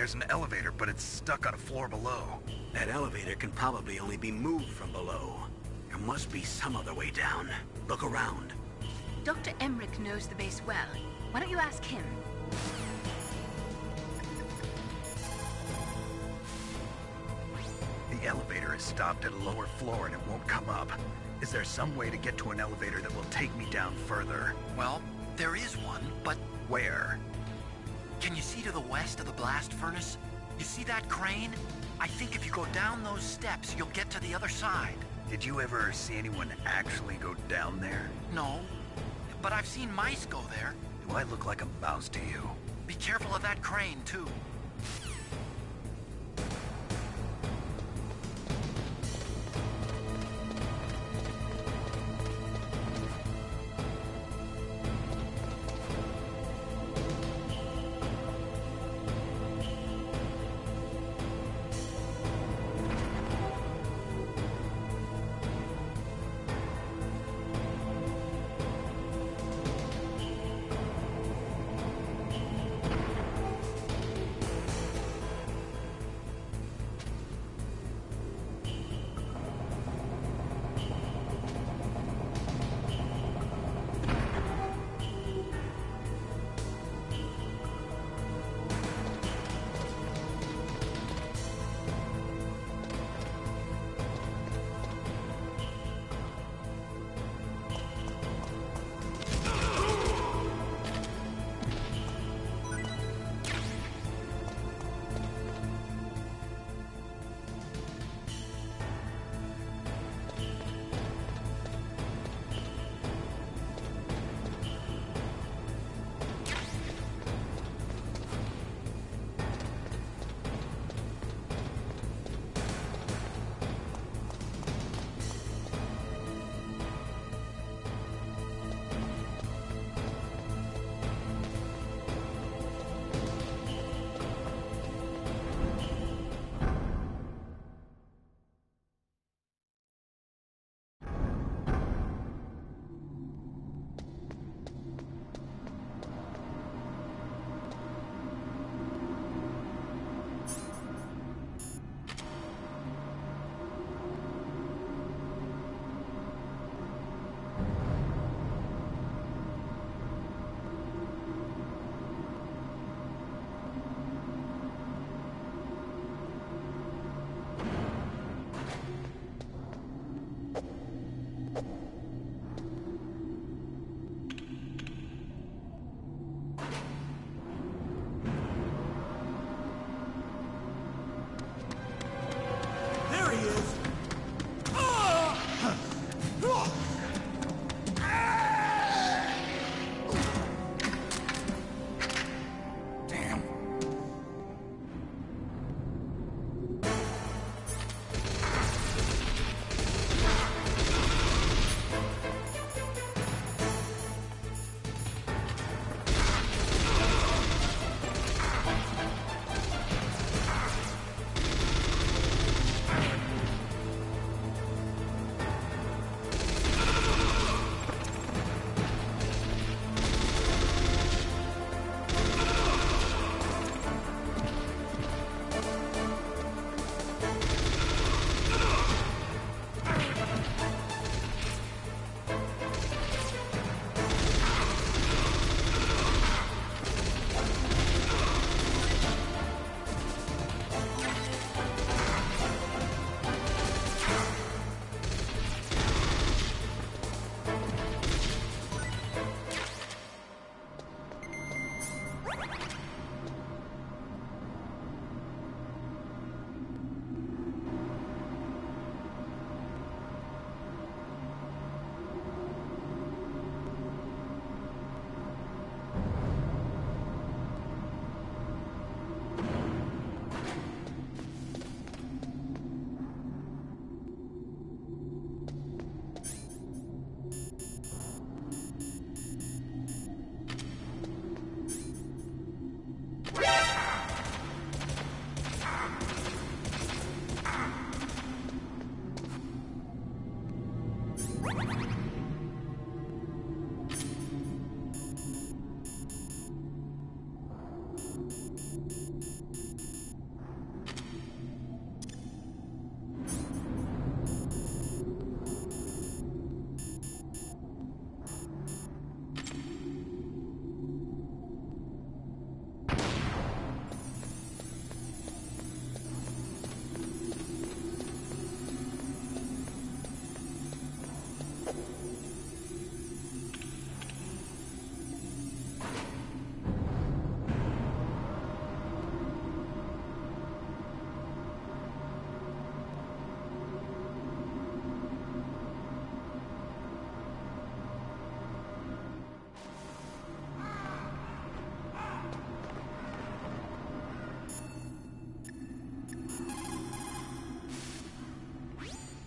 There's an elevator, but it's stuck on a floor below. That elevator can probably only be moved from below. There must be some other way down. Look around. Dr. Emmerich knows the base well. Why don't you ask him? The elevator is stopped at a lower floor and it won't come up. Is there some way to get to an elevator that will take me down further? Well, there is one, but Where? can you see to the west of the blast furnace? You see that crane? I think if you go down those steps, you'll get to the other side. Did you ever see anyone actually go down there? No, but I've seen mice go there. Do I look like a mouse to you? Be careful of that crane, too.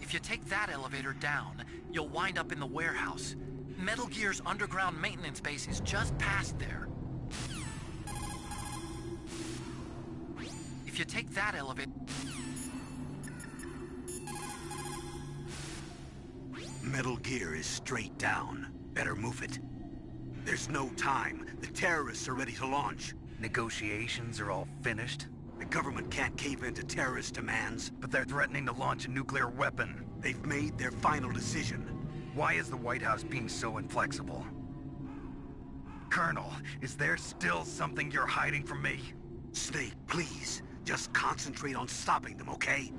If you take that elevator down, you'll wind up in the warehouse. Metal Gear's underground maintenance base is just past there. If you take that elevator... Metal Gear is straight down. Better move it. There's no time. The terrorists are ready to launch. Negotiations are all finished, The government can't cave into terrorist demands. but they're threatening to launch a nuclear weapon. They've made their final decision. Why is the White House being so inflexible? Colonel, is there still something you're hiding from me? Snake, please. Just concentrate on stopping them, okay?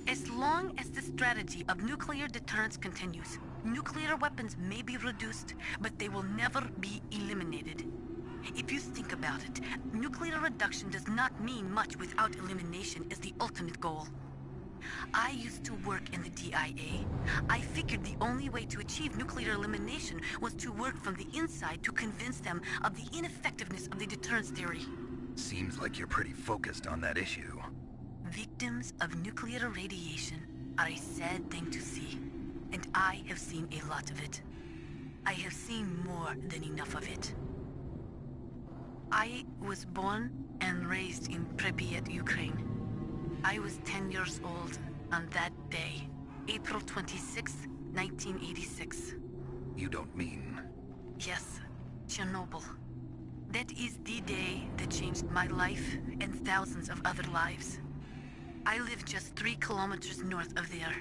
As long as the strategy of nuclear deterrence continues, nuclear weapons may be reduced, but they will never be eliminated. If you think about it, nuclear reduction does not mean much without elimination as the ultimate goal. I used to work in the DIA. I figured the only way to achieve nuclear elimination was to work from the inside to convince them of the ineffectiveness of the deterrence theory. Seems like you're pretty focused on that issue. Victims of nuclear radiation are a sad thing to see, and I have seen a lot of it. I have seen more than enough of it. I was born and raised in Pripyat, Ukraine. I was 10 years old on that day, April 26, 1986. You don't mean... Yes, Chernobyl. That is the day that changed my life and thousands of other lives. I live just 3 kilometers north of there.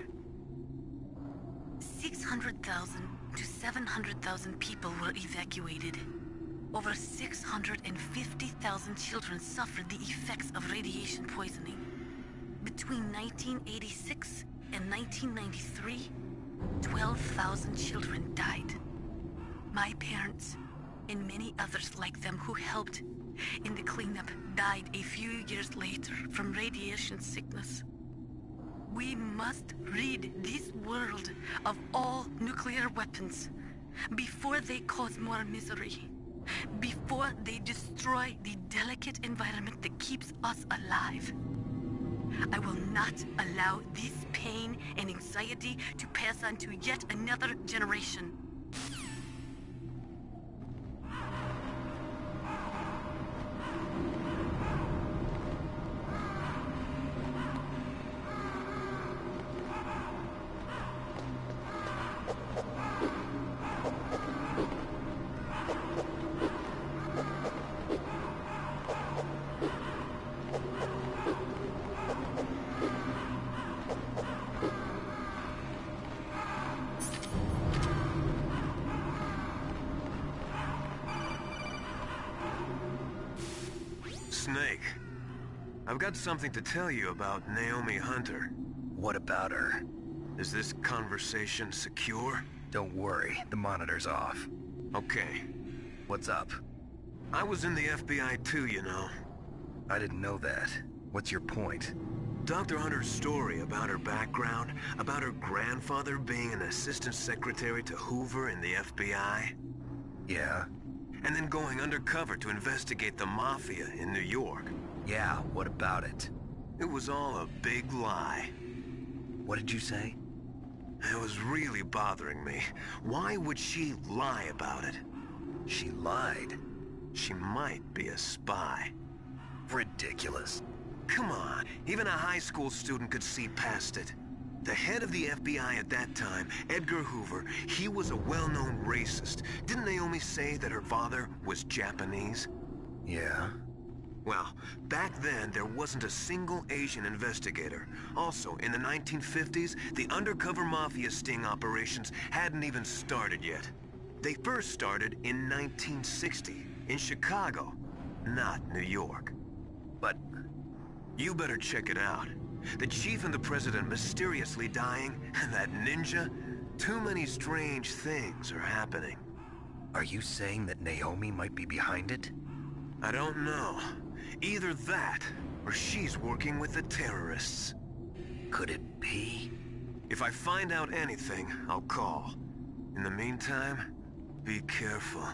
600,000 to 700,000 people were evacuated. Over 650,000 children suffered the effects of radiation poisoning. Between 1986 and 1993, 12,000 children died. My parents, and many others like them who helped in the cleanup, died a few years later from radiation sickness. We must rid this world of all nuclear weapons before they cause more misery, before they destroy the delicate environment that keeps us alive. I will not allow this pain and anxiety to pass on to yet another generation. Snake, I've got something to tell you about Naomi Hunter. What about her? Is this conversation secure? Don't worry, the monitor's off. Okay. What's up? I was in the FBI too, you know. I didn't know that. What's your point? Dr. Hunter's story about her background, about her grandfather being an assistant secretary to Hoover in the FBI. Yeah? And then going undercover to investigate the Mafia in New York. Yeah, what about it? It was all a big lie. What did you say? It was really bothering me. Why would she lie about it? She lied. She might be a spy. Ridiculous. Come on, even a high school student could see past it. The head of the FBI at that time, Edgar Hoover, he was a well-known racist. Didn't Naomi say that her father was Japanese? Yeah? Well, back then, there wasn't a single Asian investigator. Also, in the 1950s, the undercover Mafia sting operations hadn't even started yet. They first started in 1960, in Chicago, not New York. But... You better check it out. The chief and the president mysteriously dying, and that ninja? Too many strange things are happening. are you saying that Naomi might be behind it? I don't know. Either that, or she's working with the terrorists. Could it be? If I find out anything, I'll call. In the meantime, be careful.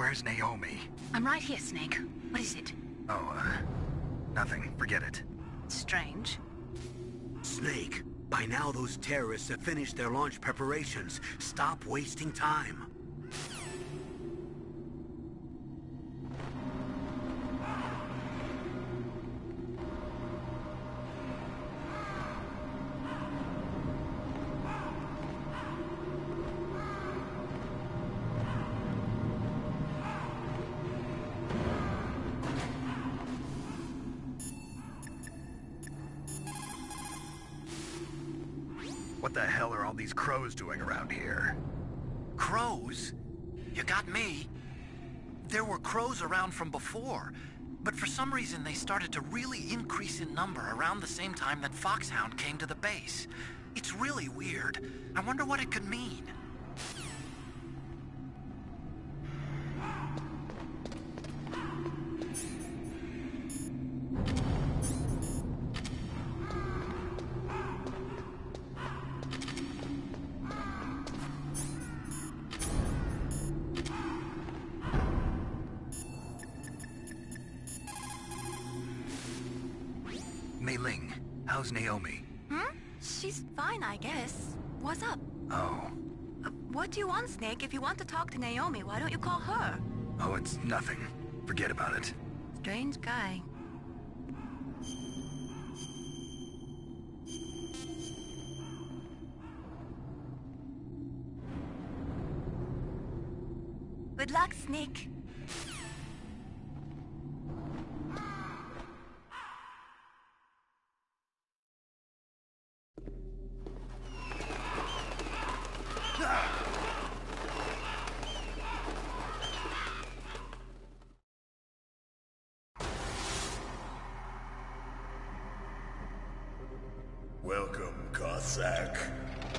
Where's Naomi? I'm right here, Snake. What is it? Oh, nothing. Forget it. Strange. Snake, by now those terrorists have finished their launch preparations. Stop wasting time. What the hell are all these crows doing around here? Crows? You got me. There were crows around from before, but for some reason they started to really increase in number around the same time that Foxhound came to the base. It's really weird. I wonder what it could mean. Mei Ling, how's Naomi? She's fine, I guess. What's up? Oh. What do you want, Snake? If you want to talk to Naomi, why don't you call her? Oh, it's nothing. Forget about it. Strange guy. Good luck, Snake. Welcome, Cossack.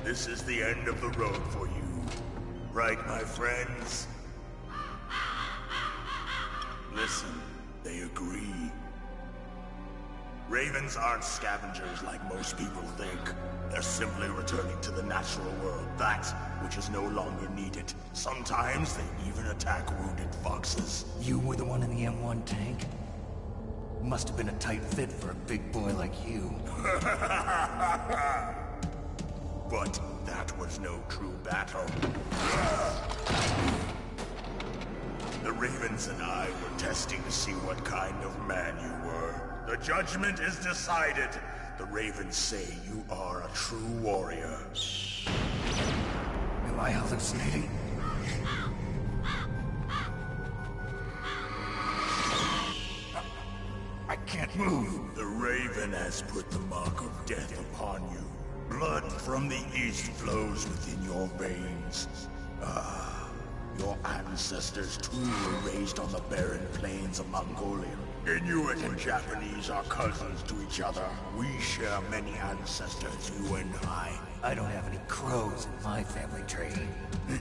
This is the end of the road for you. Right, my friends? Listen, they agree. Ravens aren't scavengers like most people think. They're simply returning to the natural world, that which is no longer needed. Sometimes they even attack wounded foxes. You were the one in the M1 tank? Must have been a tight fit for a big boy like you. But that was no true battle. The Ravens and I were testing to see what kind of man you were. The judgment is decided. The Ravens say you are a true warrior. Am I hallucinating? I can't move. The Raven has put the mark of death upon you. Blood from the east flows within your veins. Your ancestors too were raised on the barren plains of Mongolia. Inuit and Japanese are cousins to each other. We share many ancestors, you and I. I don't have any crows in my family tree.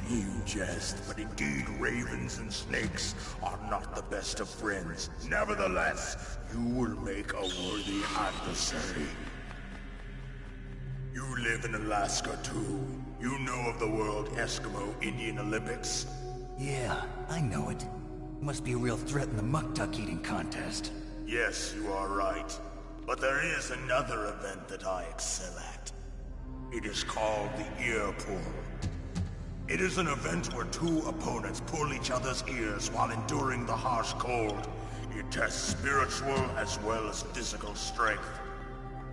You jest, but indeed ravens and snakes are not the best of friends. Nevertheless, you will make a worthy adversary. You live in Alaska too. You know of the World Eskimo Indian Olympics? Yeah, I know it. Must be a real threat in the muck-duck eating contest. Yes, you are right. But there is another event that I excel at. It is called the ear pull. It is an event where two opponents pull each other's ears while enduring the harsh cold. It tests spiritual as well as physical strength.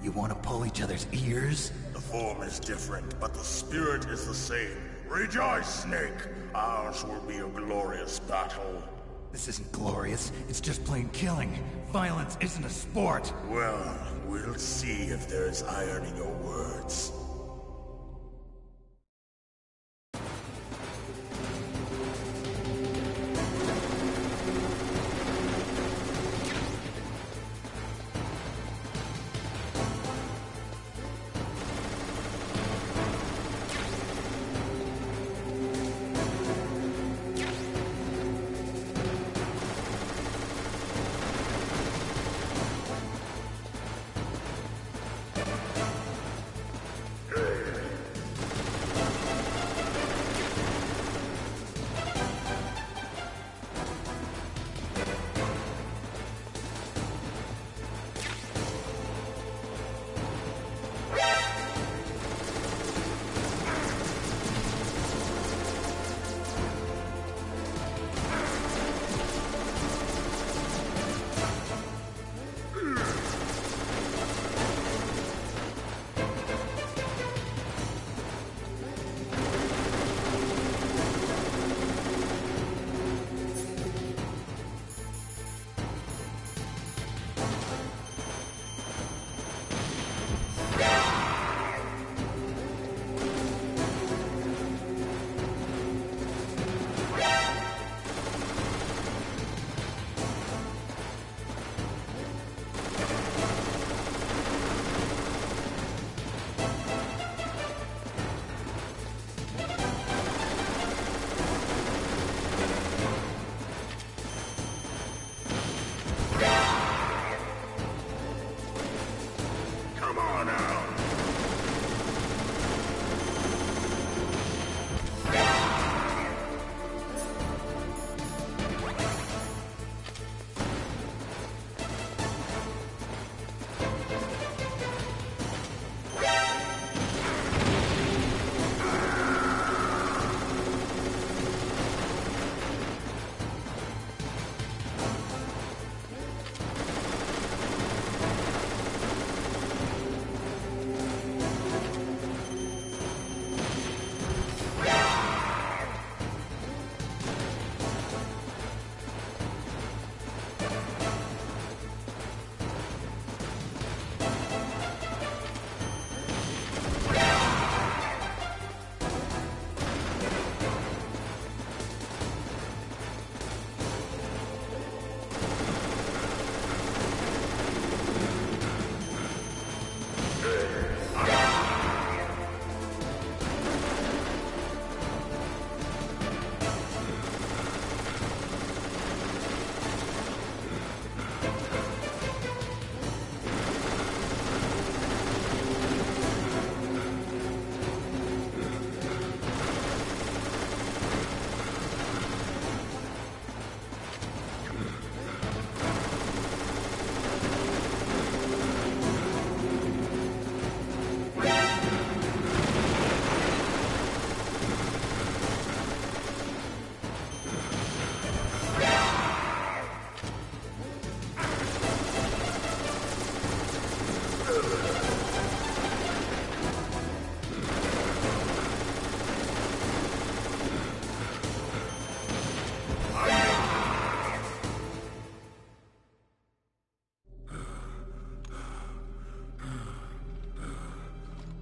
You want to pull each other's ears? The form is different, but the spirit is the same. Rejoice, Snake! Ours will be a glorious battle. This isn't glorious. It's just plain killing. Violence isn't a sport. Well, we'll see if there's iron in your words.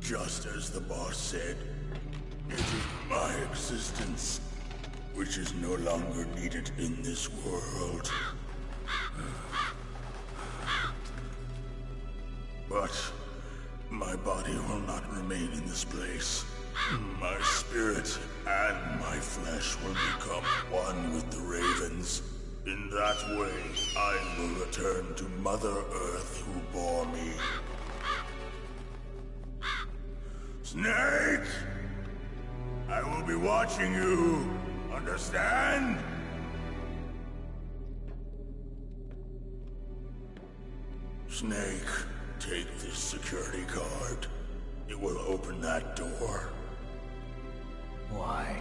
Just as the boss said, it is my existence which is no longer needed in this world. But my body will not remain in this place. My spirit and my flesh will become one with the ravens. In that way, I will return to Mother Earth who bore me. Snake! I will be watching you. Understand? Snake, take this security card. It will open that door. Why?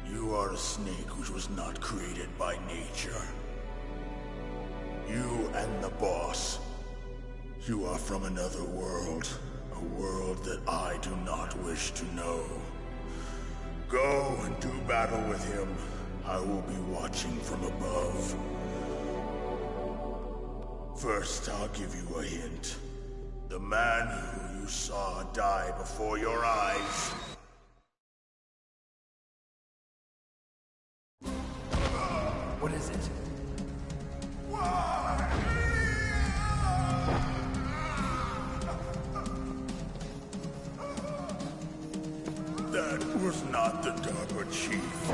You are a snake which was not created by nature. You and the boss. You are from another world. A world that I do not wish to know. Go and do battle with him. I will be watching from above. First, I'll give you a hint. The man who you saw die before your eyes. What is it? That was not the DARPA chief.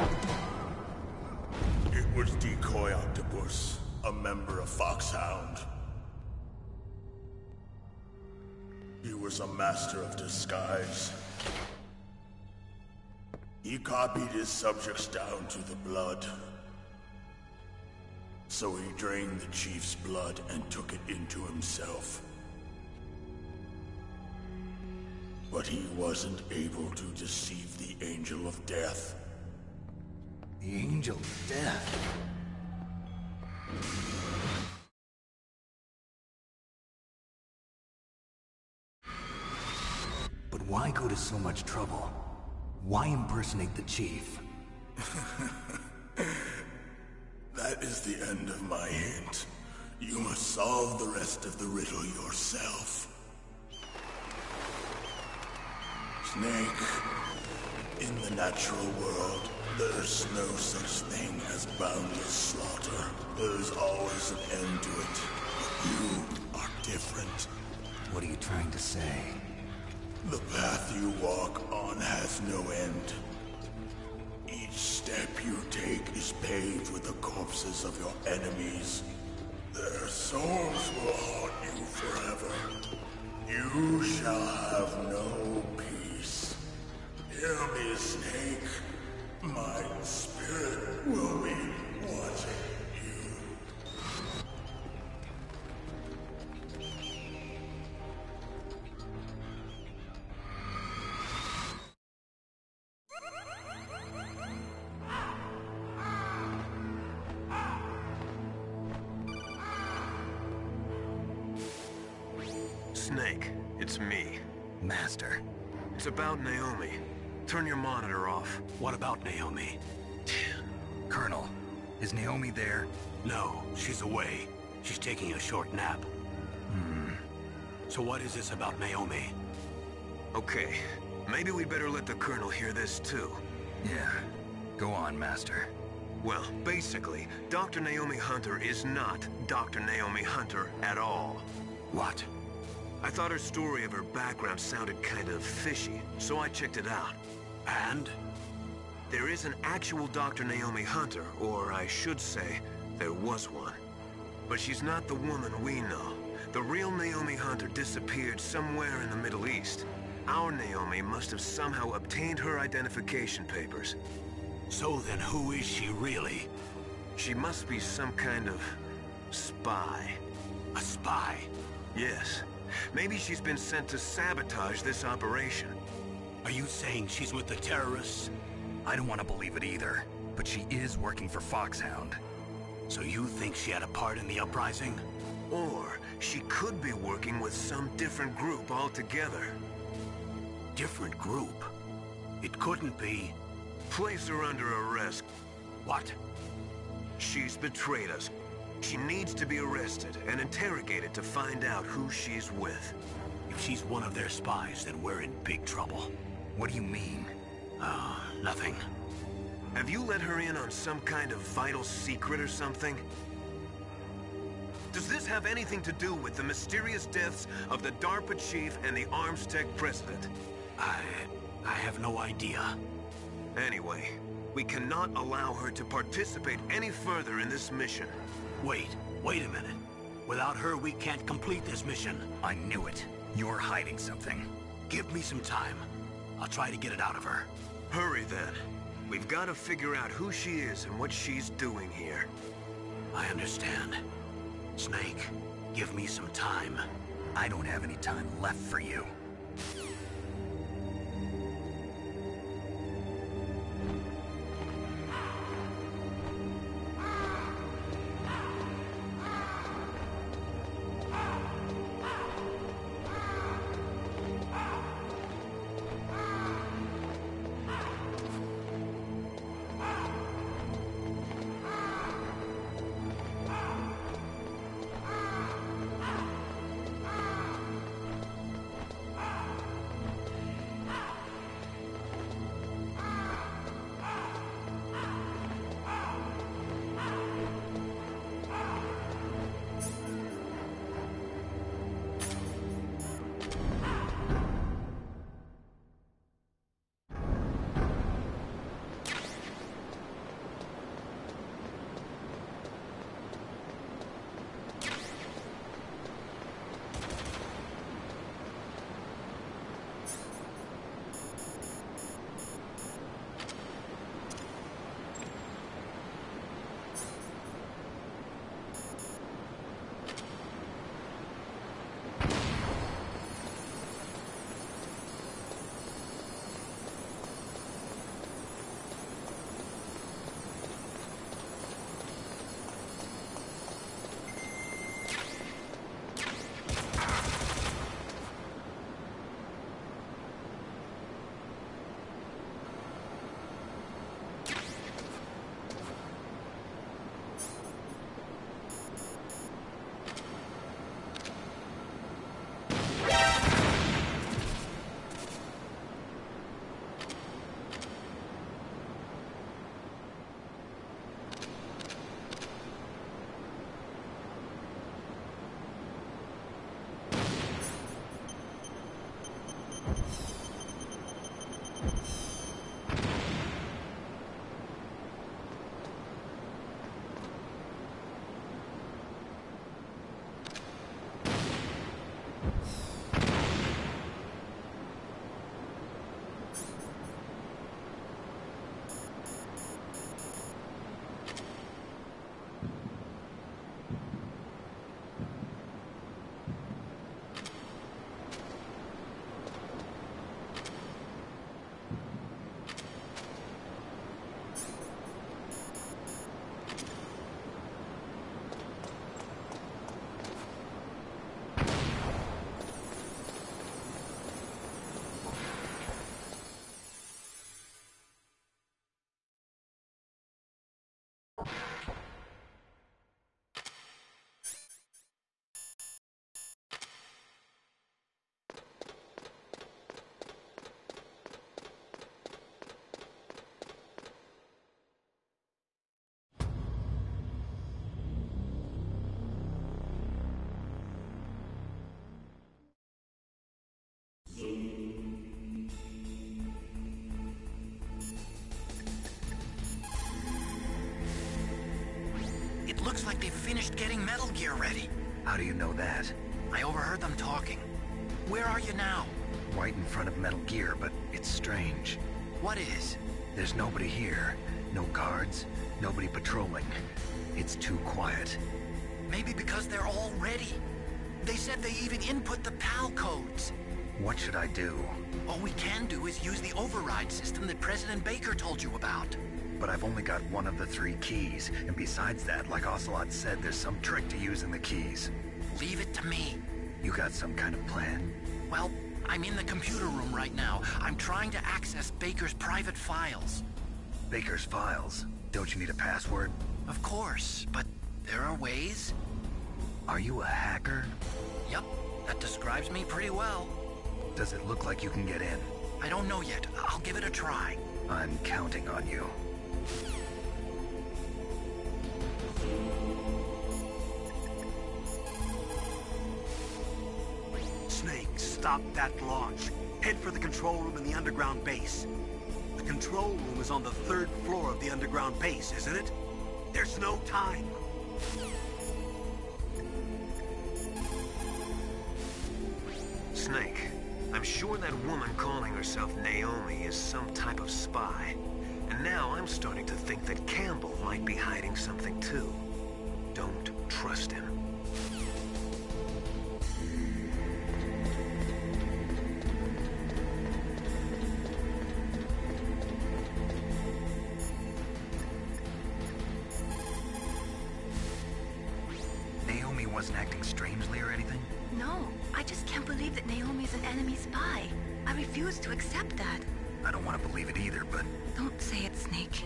It was Decoy Octopus, a member of Foxhound. He was a master of disguise. He copied his subjects down to the blood. So he drained the chief's blood and took it into himself. But he wasn't able to deceive the Angel of Death. The Angel of Death? But why go to so much trouble? Why impersonate the chief? That is the end of my hint. You must solve the rest of the riddle yourself. Snake, in the natural world, there's no such thing as boundless slaughter. There's always an end to it. But you are different. What are you trying to say? The path you walk on has no end. Each step you take is paved with the corpses of your enemies. Their souls will haunt you forever. You shall have no peace. Hear me, Snake. My spirit will be watching you. Snake, it's me. Master. It's about Naomi. Turn your monitor off. What about Naomi? Colonel, is Naomi there? No, she's away. She's taking a short nap. So what is this about Naomi? Okay, maybe we'd better let the Colonel hear this too. Yeah. Go on, Master. Well, basically, Dr. Naomi Hunter is not Dr. Naomi Hunter at all. What? I thought her story of her background sounded kind of fishy, so I checked it out. And? There is an actual Dr. Naomi Hunter, or I should say, there was one. But she's not the woman we know. The real Naomi Hunter disappeared somewhere in the Middle East. Our Naomi must have somehow obtained her identification papers. So then who is she really? She must be some kind of spy. A spy? Yes. Maybe she's been sent to sabotage this operation. Are you saying she's with the terrorists? I don't want to believe it either, but she is working for Foxhound. So you think she had a part in the uprising? Or she could be working with some different group altogether. Different group? It couldn't be... Place her under arrest. What? She's betrayed us. She needs to be arrested and interrogated to find out who she's with. If If she's one of their spies, then we're in big trouble. What do you mean? Nothing. Have you let her in on some kind of vital secret or something? Does this have anything to do with the mysterious deaths of the DARPA chief and the Armstech president? I have no idea. Anyway, we cannot allow her to participate any further in this mission. Wait a minute. Without her, we can't complete this mission. I knew it. You're hiding something. Give me some time. I'll try to get it out of her. Hurry then. We've got to figure out who she is and what she's doing here. I understand. Snake, give me some time. I don't have any time left for you. It looks like they've finished getting Metal Gear ready. How do you know that? I overheard them talking. Where are you now? Right in front of Metal Gear, but it's strange. What is? There's nobody here. No guards, nobody patrolling. It's too quiet. Maybe because they're all ready. They said they even input the PAL codes. What should I do? All we can do is use the override system that President Baker told you about. But I've only got one of the 3 keys, and besides that, like Ocelot said, there's some trick to using the keys. Leave it to me. You got some kind of plan? Well, I'm in the computer room right now. I'm trying to access Baker's private files. Baker's files? Don't you need a password? Of course, but there are ways. Are you a hacker? Yup, That describes me pretty well. Does it look like you can get in? I don't know yet. I'll give it a try. I'm counting on you. Snake, stop that launch. Head for the control room in the underground base. The control room is on the 3rd floor of the underground base, isn't it? There's no time. Snake, I'm sure that woman calling herself Naomi is some type of spy. And now I'm starting to think that Campbell might be hiding something too. Don't trust him. Naomi wasn't acting strangely or anything? No, I just can't believe that Naomi's an enemy spy. I refuse to accept that. I don't want to believe it either, but... Don't say it, Snake.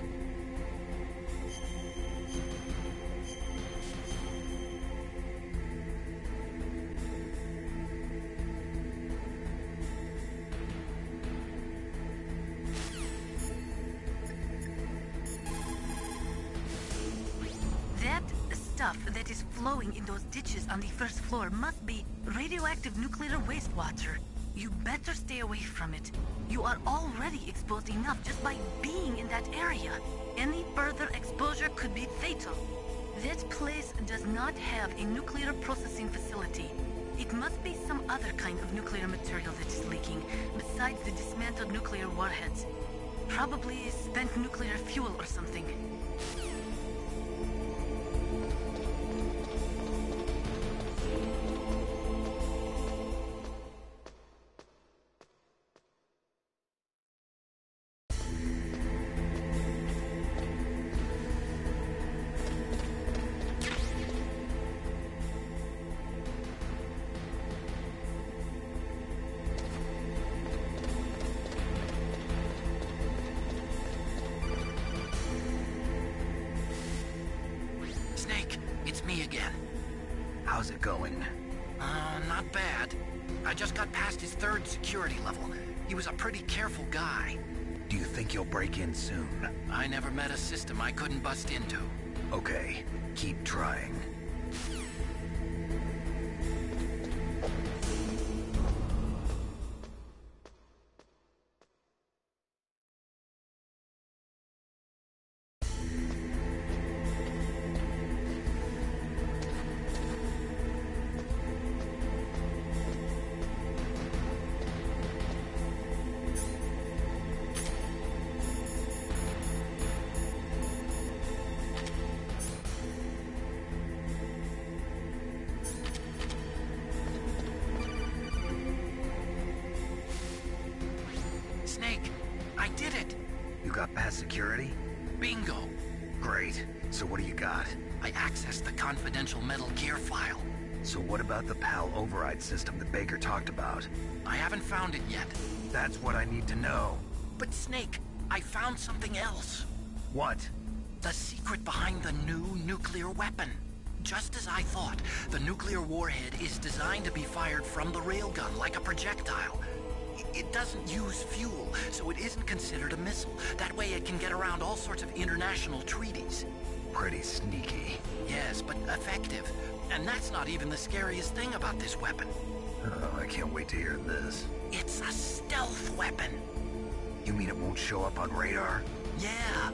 That stuff that is flowing in those ditches on the 1st floor must be radioactive nuclear wastewater. You better stay away from it. You are already exposed enough just by being in that area. Any further exposure could be fatal. That place does not have a nuclear processing facility. It must be some other kind of nuclear material that is leaking, besides the dismantled nuclear warheads. Probably spent nuclear fuel or something. Snake, it's me again. How's it going? Not bad. I just got past his 3rd security level. He was a pretty careful guy. Do you think you'll break in soon? I never met a system I couldn't bust into. Okay, keep trying. Snake, I did it! You got past security? Bingo! Great. So what do you got? I accessed the confidential Metal Gear file. So what about the PAL override system that Baker talked about? I haven't found it yet. That's what I need to know. But Snake, I found something else. What? The secret behind the new nuclear weapon. Just as I thought, the nuclear warhead is designed to be fired from the railgun like a projectile. It doesn't use fuel, so it isn't considered a missile. That way it can get around all sorts of international treaties. Pretty sneaky. Yes, but effective. And that's not even the scariest thing about this weapon. Oh, I can't wait to hear this. It's a stealth weapon. You mean it won't show up on radar? Yeah.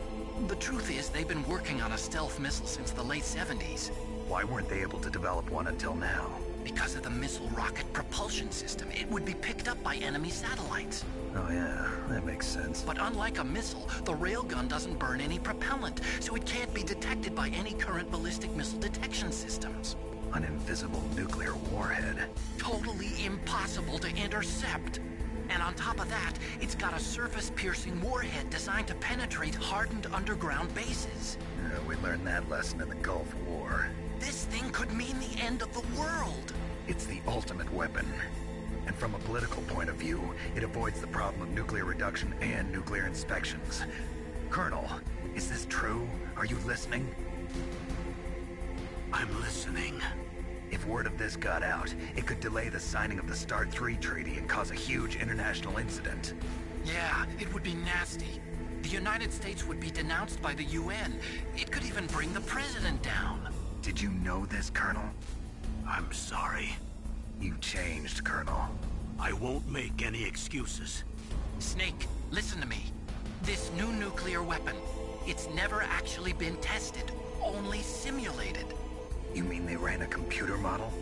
The truth is, they've been working on a stealth missile since the late 70s. Why weren't they able to develop one until now? Because of the missile rocket propulsion system, it would be picked up by enemy satellites. Oh yeah, that makes sense. But unlike a missile, the railgun doesn't burn any propellant, so it can't be detected by any current ballistic missile detection systems. An invisible nuclear warhead. Totally impossible to intercept. And on top of that, it's got a surface-piercing warhead designed to penetrate hardened underground bases. Yeah, we learned that lesson in the Gulf War. This thing could mean the end of the world. It's the ultimate weapon. And from a political point of view, it avoids the problem of nuclear reduction and nuclear inspections. Colonel, is this true? Are you listening? I'm listening. If word of this got out, it could delay the signing of the START 3 treaty and cause a huge international incident. Yeah, it would be nasty. The United States would be denounced by the UN. It could even bring the president down. Did you know this, Colonel? I'm sorry. You changed, Colonel. I won't make any excuses. Snake, listen to me. This new nuclear weapon, it's never actually been tested, only simulated. You mean they ran a computer model?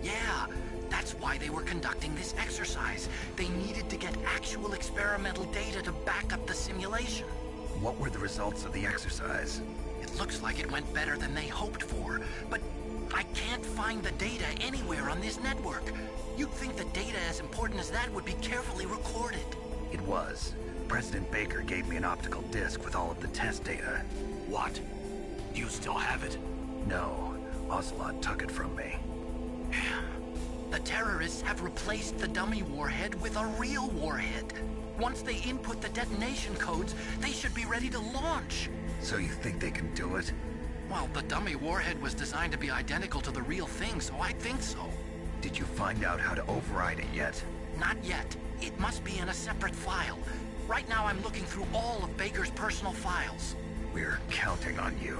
Yeah, that's why they were conducting this exercise. They needed to get actual experimental data to back up the simulation. What were the results of the exercise? It looks like it went better than they hoped for, but I can't find the data anywhere on this network. You'd think the data as important as that would be carefully recorded. It was. President Baker gave me an optical disc with all of the test data. What? Do you still have it? No. Ocelot took it from me. The terrorists have replaced the dummy warhead with a real warhead. Once they input the detonation codes, they should be ready to launch. So you think they can do it? Well, the dummy warhead was designed to be identical to the real thing, so I think so. Did you find out how to override it yet? Not yet. It must be in a separate file. Right now I'm looking through all of Baker's personal files. We're counting on you.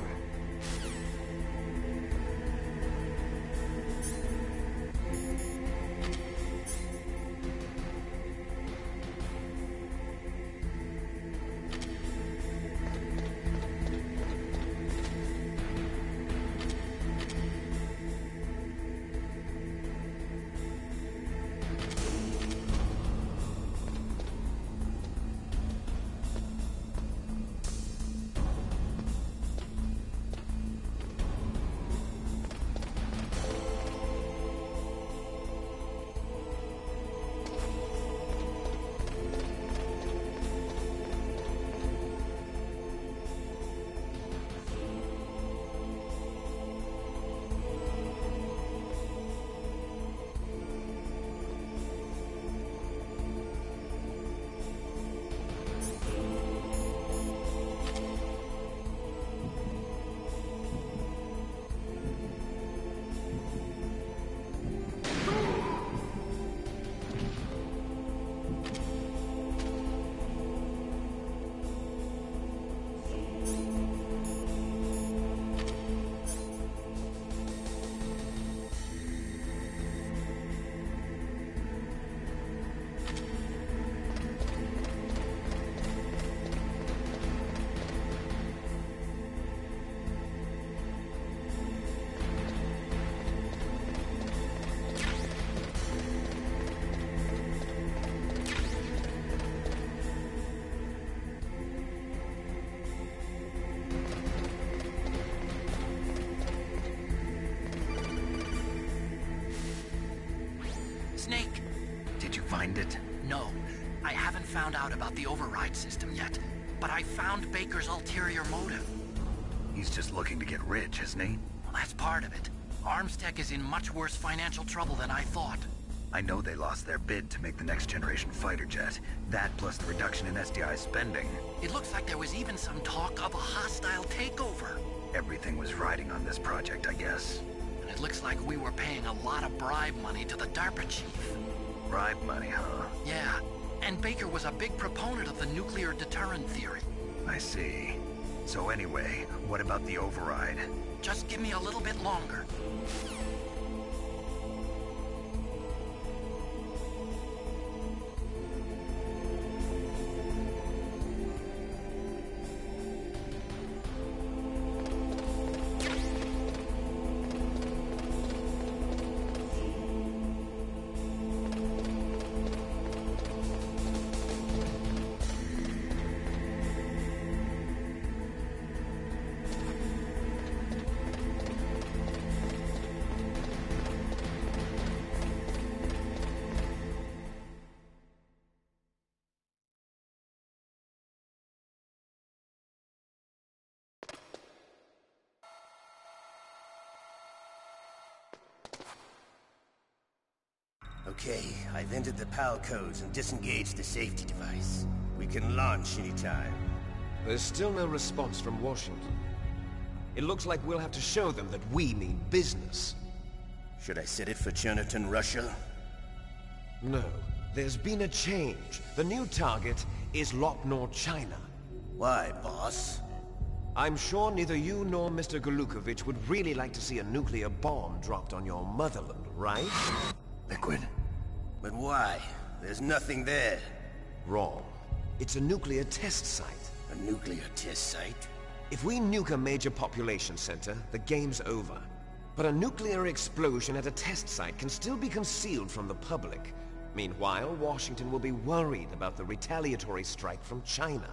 Snake! Did you find it? No, I haven't found out about the override system yet, but I found Baker's ulterior motive. He's just looking to get rich, isn't he? Well, that's part of it. Armstech is in much worse financial trouble than I thought. I know they lost their bid to make the next generation fighter jet. That plus the reduction in SDI spending. It looks like there was even some talk of a hostile takeover. Everything was riding on this project, I guess. And it looks like we were paying a lot of bribe money to the DARPA chief. Bribe money, huh? Yeah, and Baker was a big proponent of the nuclear deterrent theory. I see. So anyway, what about the override? Just give me a little bit longer. Okay, I've entered the PAL codes and disengaged the safety device. We can launch anytime. There's still no response from Washington. It looks like we'll have to show them that we mean business. Should I set it for Cherniton, Russia? No. There's been a change. The new target is Lopnor, China. Why, boss? I'm sure neither you nor Mr. Golukovich would really like to see a nuclear bomb dropped on your motherland, right? Liquid. But why? There's nothing there. Wrong. It's a nuclear test site. A nuclear test site? If we nuke a major population center, the game's over. But a nuclear explosion at a test site can still be concealed from the public. Meanwhile, Washington will be worried about the retaliatory strike from China.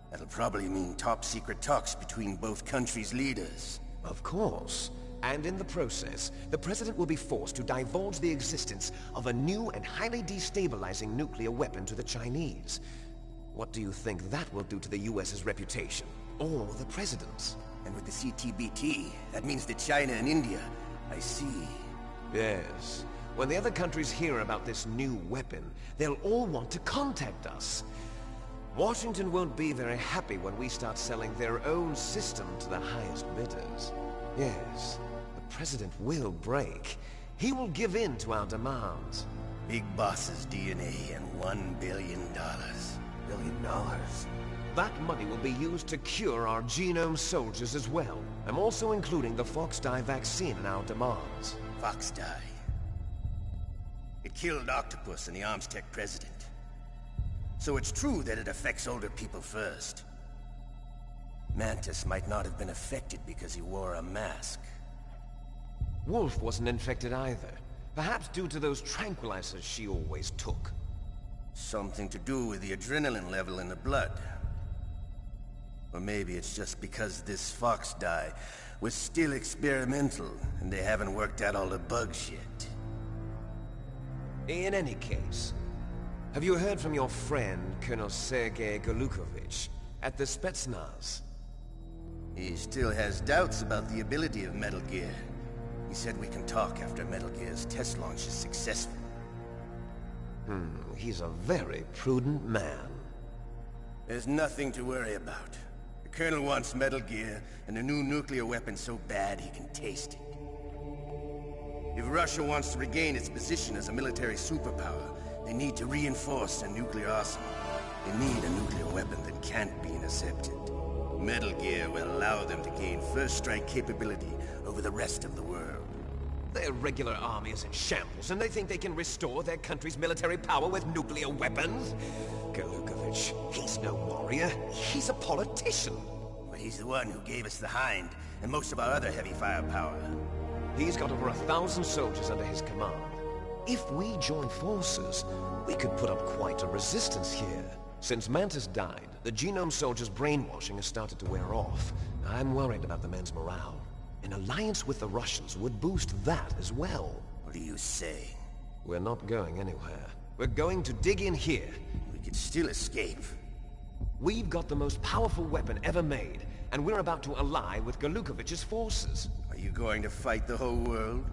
That'll probably mean top-secret talks between both countries' leaders. Of course. And in the process, the President will be forced to divulge the existence of a new and highly destabilizing nuclear weapon to the Chinese. What do you think that will do to the US's reputation? Or the President's? And with the CTBT, that means that China and India. I see. Yes. When the other countries hear about this new weapon, they'll all want to contact us. Washington won't be very happy when we start selling their own system to the highest bidders. Yes, the President will break. He will give in to our demands. Big Boss's DNA and $1 billion. $1 billion? That money will be used to cure our genome soldiers as well. I'm also including the Fox-Die vaccine in our demands. Fox-Die? It killed Octopus and the Armstech president. So it's true that it affects older people first. Mantis might not have been affected because he wore a mask. Wolf wasn't infected either. Perhaps due to those tranquilizers she always took. Something to do with the adrenaline level in the blood. Or maybe it's just because this Fox-Die was still experimental and they haven't worked out all the bugs yet. In any case, have you heard from your friend, Colonel Sergei Golukovich, at the Spetsnaz? He still has doubts about the ability of Metal Gear. He said we can talk after Metal Gear's test launch is successful. He's a very prudent man. There's nothing to worry about. The Colonel wants Metal Gear and a new nuclear weapon so bad he can taste it. If Russia wants to regain its position as a military superpower, they need to reinforce their nuclear arsenal. They need a nuclear weapon that can't be intercepted. Metal Gear will allow them to gain first strike capability over the rest of the world. Their regular army is in shambles, and they think they can restore their country's military power with nuclear weapons? Golukovich, he's no warrior. He's a politician. But he's the one who gave us the Hind and most of our other heavy firepower. He's got over 1,000 soldiers under his command. If we join forces, we could put up quite a resistance here. Since Mantis died, the genome soldiers' brainwashing has started to wear off. I'm worried about the men's morale. An alliance with the Russians would boost that as well. What do you say? We're not going anywhere. We're going to dig in here. We could still escape. We've got the most powerful weapon ever made, and we're about to ally with Golukovich's forces. Are you going to fight the whole world?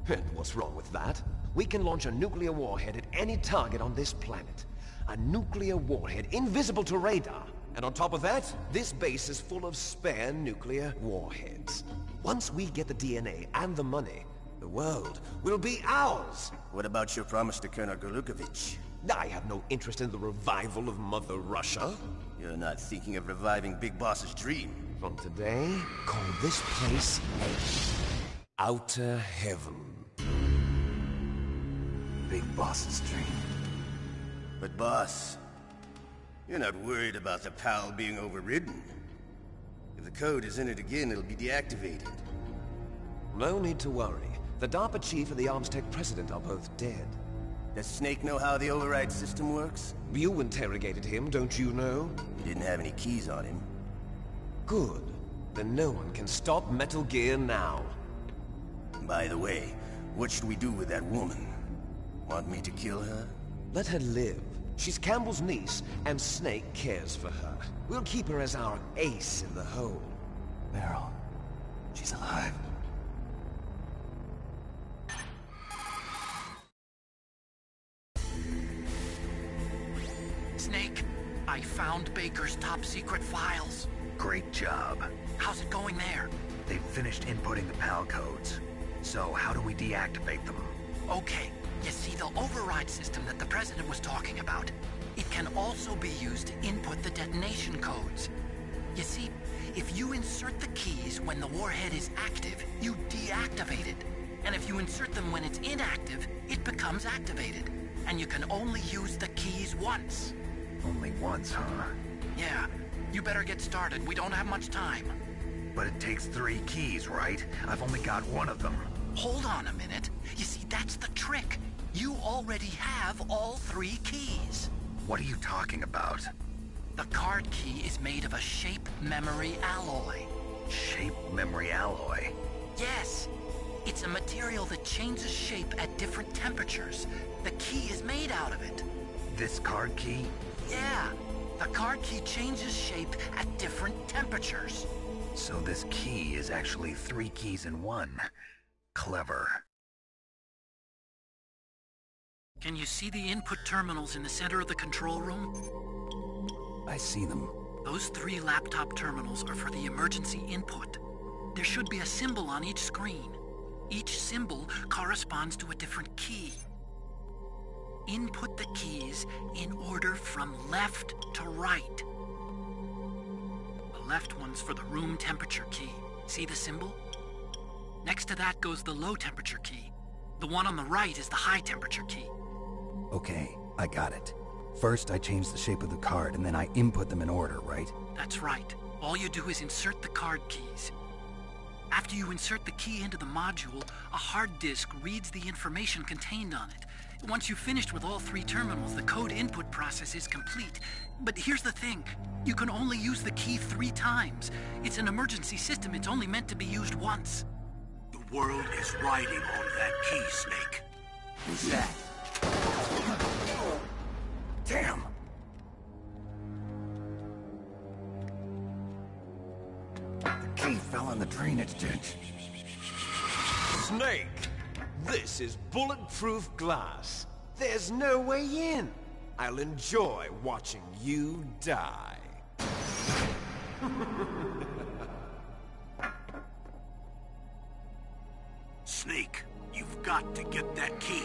And what's wrong with that? We can launch a nuclear warhead at any target on this planet. A nuclear warhead invisible to radar. And on top of that, this base is full of spare nuclear warheads. Once we get the DNA and the money, the world will be ours! What about your promise to Colonel Golukovich? I have no interest in the revival of Mother Russia. You're not thinking of reviving Big Boss's dream. From today, call this place Outer Heaven. Big Boss's dream. But boss, you're not worried about the PAL being overridden. If the code is entered again, it'll be deactivated. No need to worry. The DARPA chief and the Armstech president are both dead. Does Snake know how the override system works? You interrogated him, don't you know? He didn't have any keys on him. Good. Then no one can stop Metal Gear now. By the way, what should we do with that woman? Want me to kill her? Let her live. She's Campbell's niece, and Snake cares for her. We'll keep her as our ace in the hole. Meryl, she's alive. Snake, I found Baker's top-secret files. Great job. How's it going there? They've finished inputting the PAL codes. So, how do we deactivate them? Okay, you see the override system that the President was talking about? It can also be used to input the detonation codes. You see, if you insert the keys when the warhead is active, you deactivate it. And if you insert them when it's inactive, it becomes activated. And you can only use the keys once. Only once, huh? Yeah, you better get started. We don't have much time. But it takes 3 keys, right? I've only got 1 of them. Hold on a minute. You see, that's the trick. You already have all 3 keys. What are you talking about? The card key is made of a shape memory alloy. Shape memory alloy? Yes. It's a material that changes shape at different temperatures. The key is made out of it. This card key? Yeah. The card key changes shape at different temperatures. So this key is actually 3 keys in 1. Clever. Can you see the input terminals in the center of the control room? I see them. Those 3 laptop terminals are for the emergency input. There should be a symbol on each screen. Each symbol corresponds to a different key. Input the keys in order from left to right. The left one's for the room temperature key. See the symbol? Next to that goes the low temperature key. The one on the right is the high temperature key. Okay, I got it. First, I change the shape of the card, and then I input them in order, right? That's right. All you do is insert the card keys. After you insert the key into the module, a hard disk reads the information contained on it. Once you've finished with all 3 terminals, the code input process is complete. But here's the thing. You can only use the key 3 times. It's an emergency system. It's only meant to be used once. The world is riding on that key, Snake. Who's that? Damn! The key fell in the drainage ditch. Snake! This is bulletproof glass. There's no way in. I'll enjoy watching you die. Snake, you've got to get that key.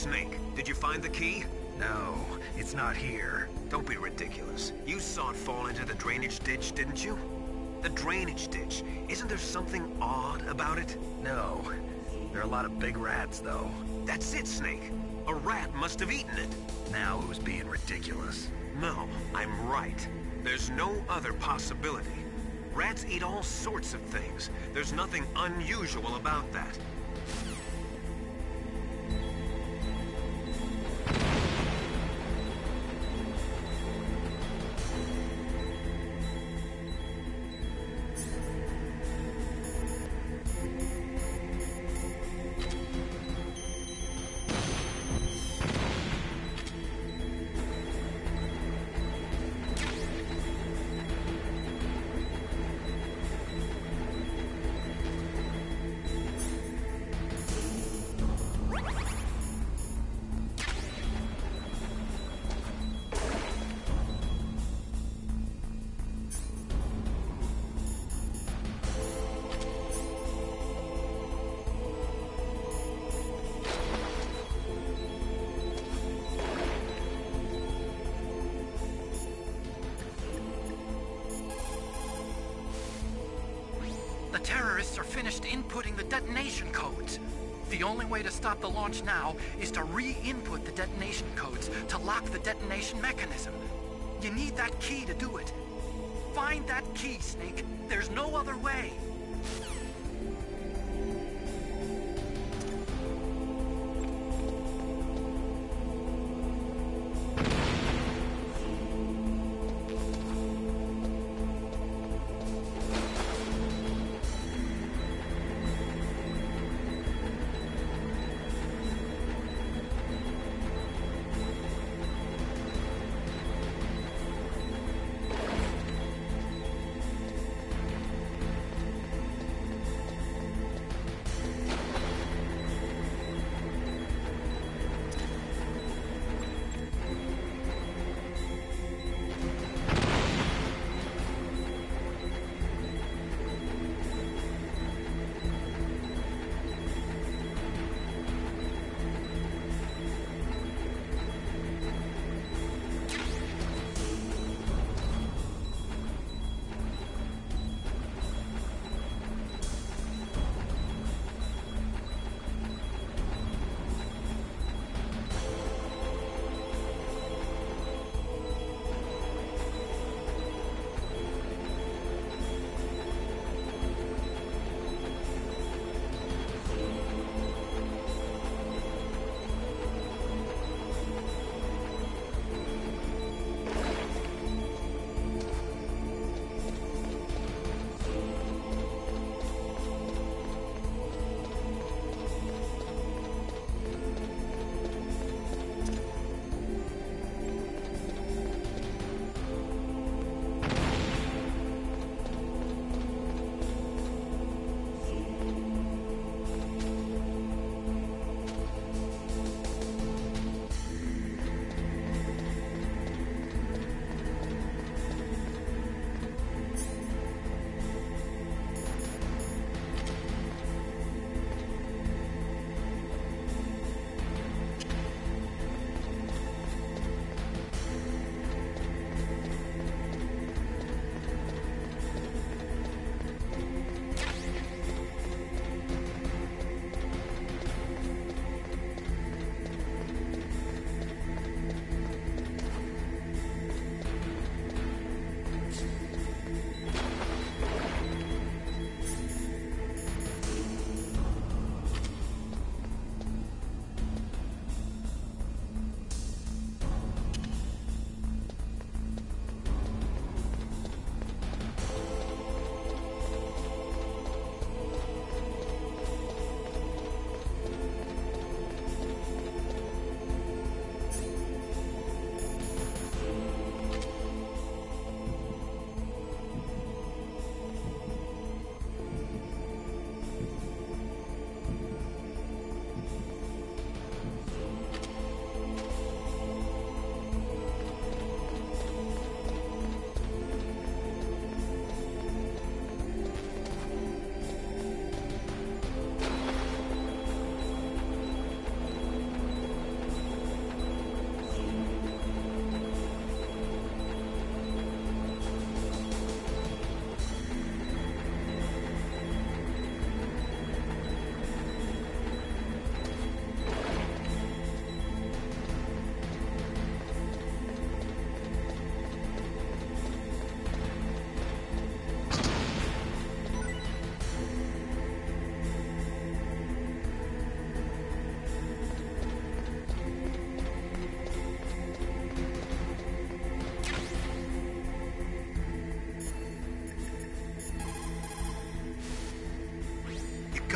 Snake, did you find the key? No, it's not here. Don't be ridiculous. You saw it fall into the drainage ditch, didn't you? The drainage ditch. Isn't there something odd about it? No. There are a lot of big rats, though. That's it, Snake. A rat must have eaten it. Now who's being ridiculous? No, I'm right. There's no other possibility. Rats eat all sorts of things. There's nothing unusual about that. The terrorists are finished inputting the detonation codes. The only way to stop the launch now is to re-input the detonation codes to lock the detonation mechanism. You need that key to do it. Find that key, Snake. There's no other way.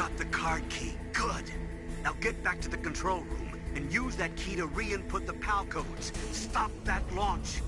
got the card key. Good. Now get back to the control room and use that key to re-input the PAL codes. Stop that launch.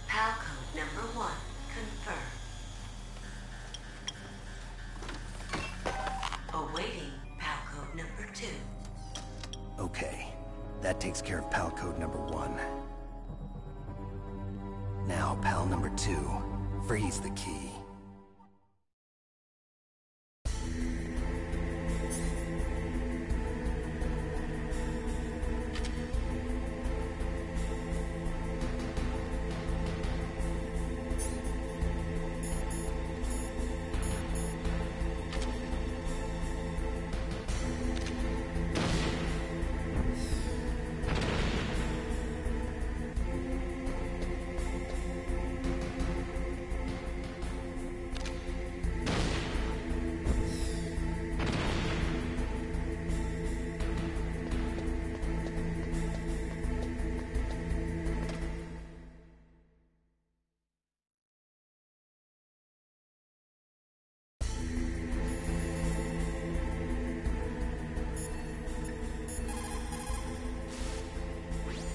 PAL code number 1, confirmed. Awaiting PAL code number 2. Okay, that takes care of PAL code number 1. Now, PAL number 2, freeze the key.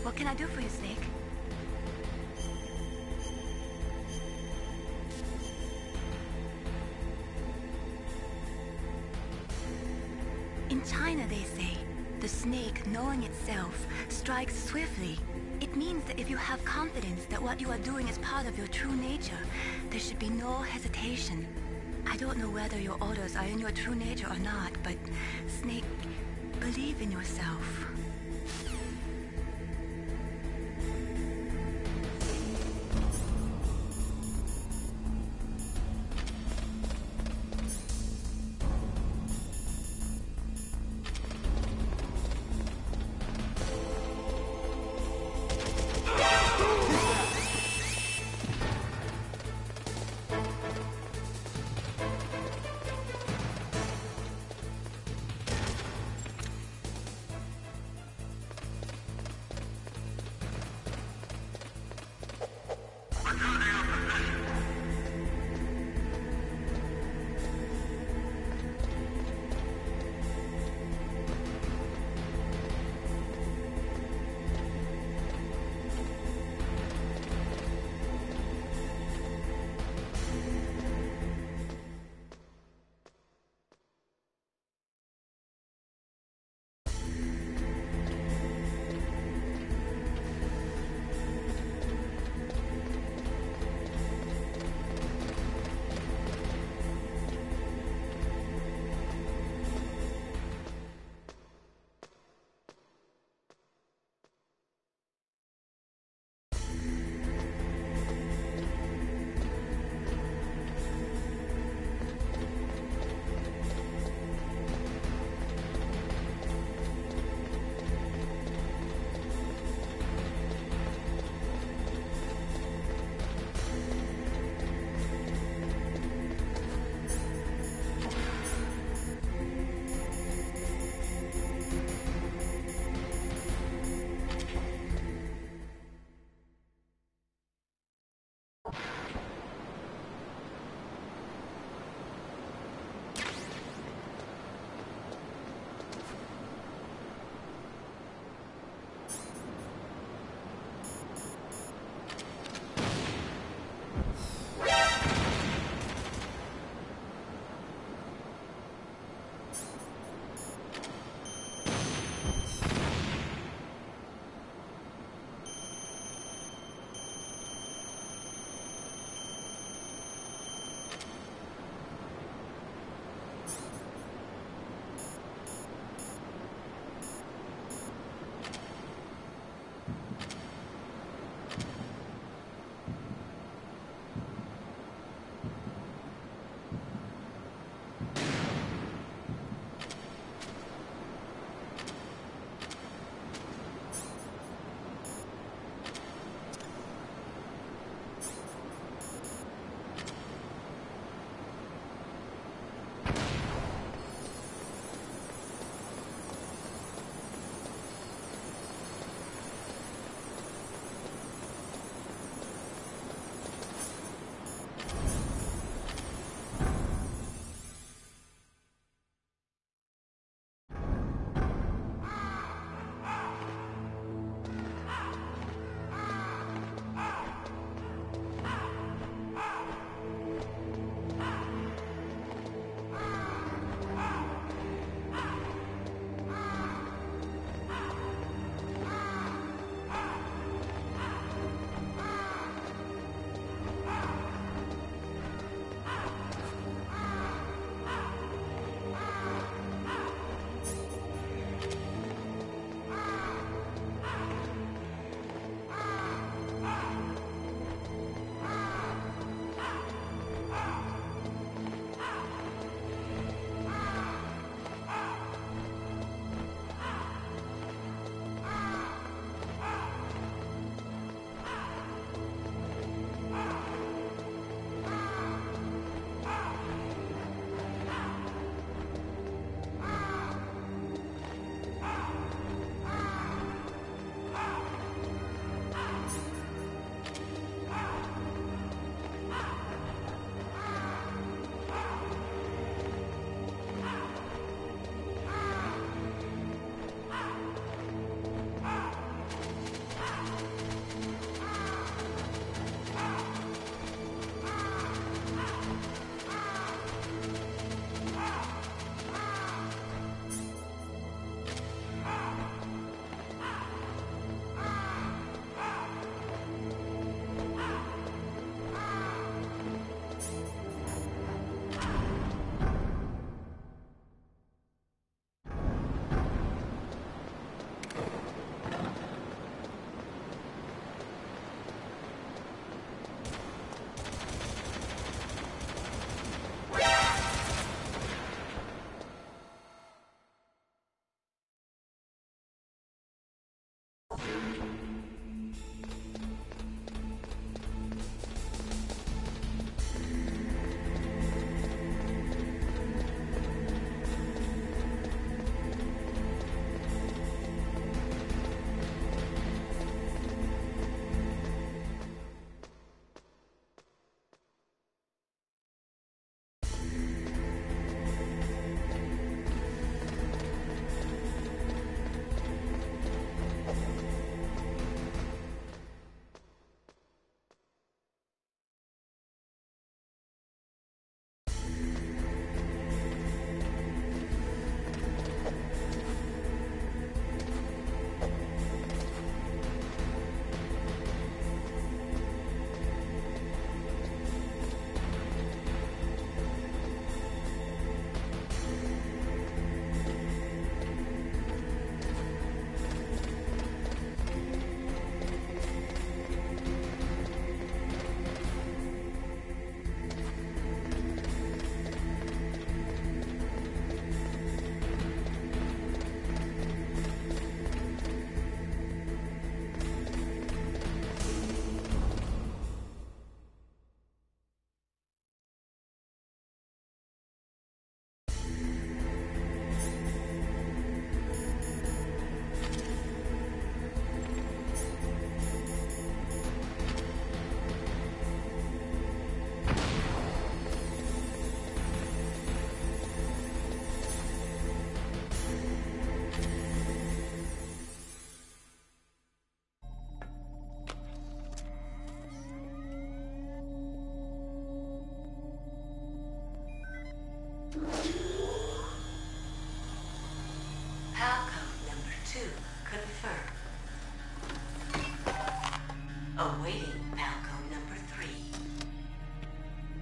What can I do for you, Snake? In China, they say, the snake, knowing itself, strikes swiftly, It means that if you have confidence that what you are doing is part of your true nature, there should be no hesitation. I don't know whether your orders are in your true nature or not, but Snake, believe in yourself.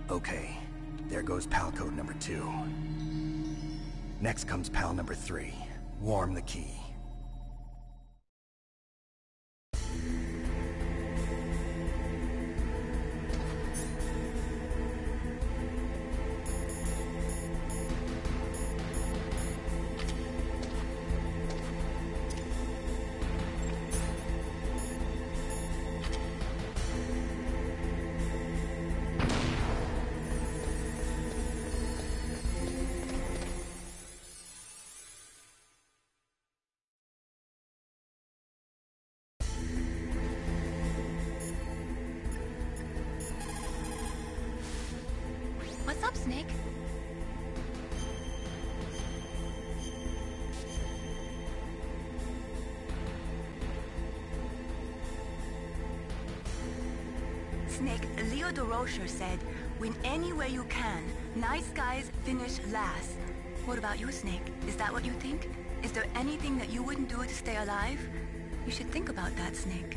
Okay, there goes pal code number 2. Next comes pal number 3. Warm the key. What's up, Snake? Snake, Leo DeRocher said, win any way you can. Nice guys finish last. What about you, Snake? Is that what you think? Is there anything that you wouldn't do to stay alive? You should think about that, Snake.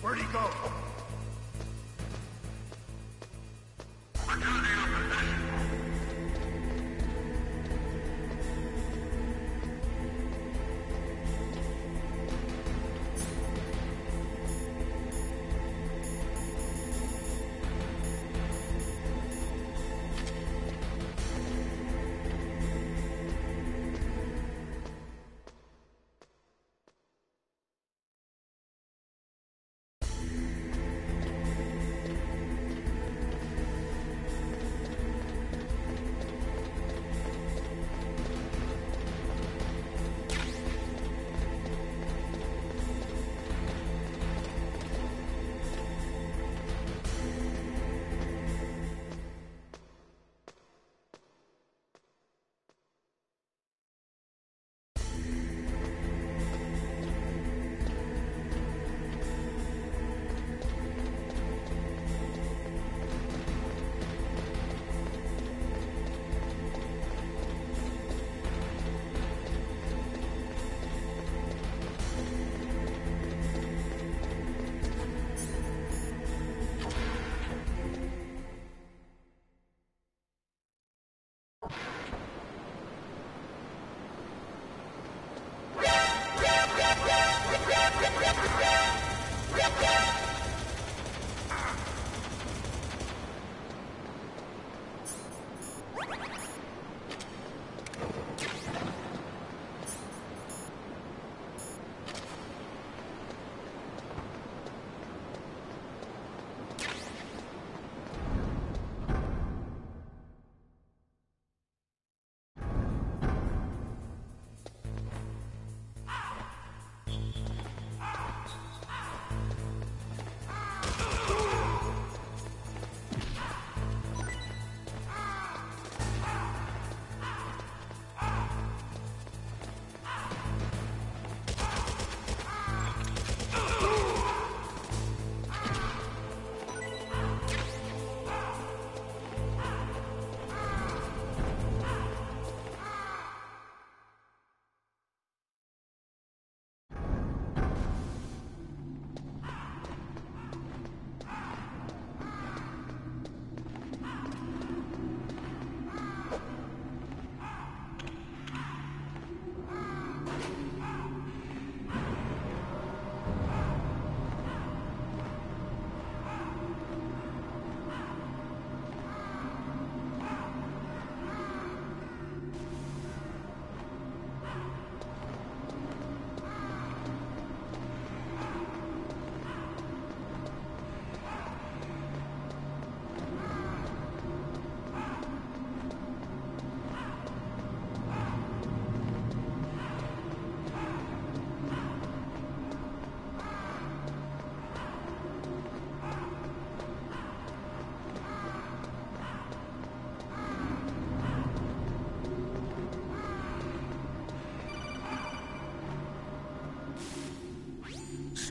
Where'd he go?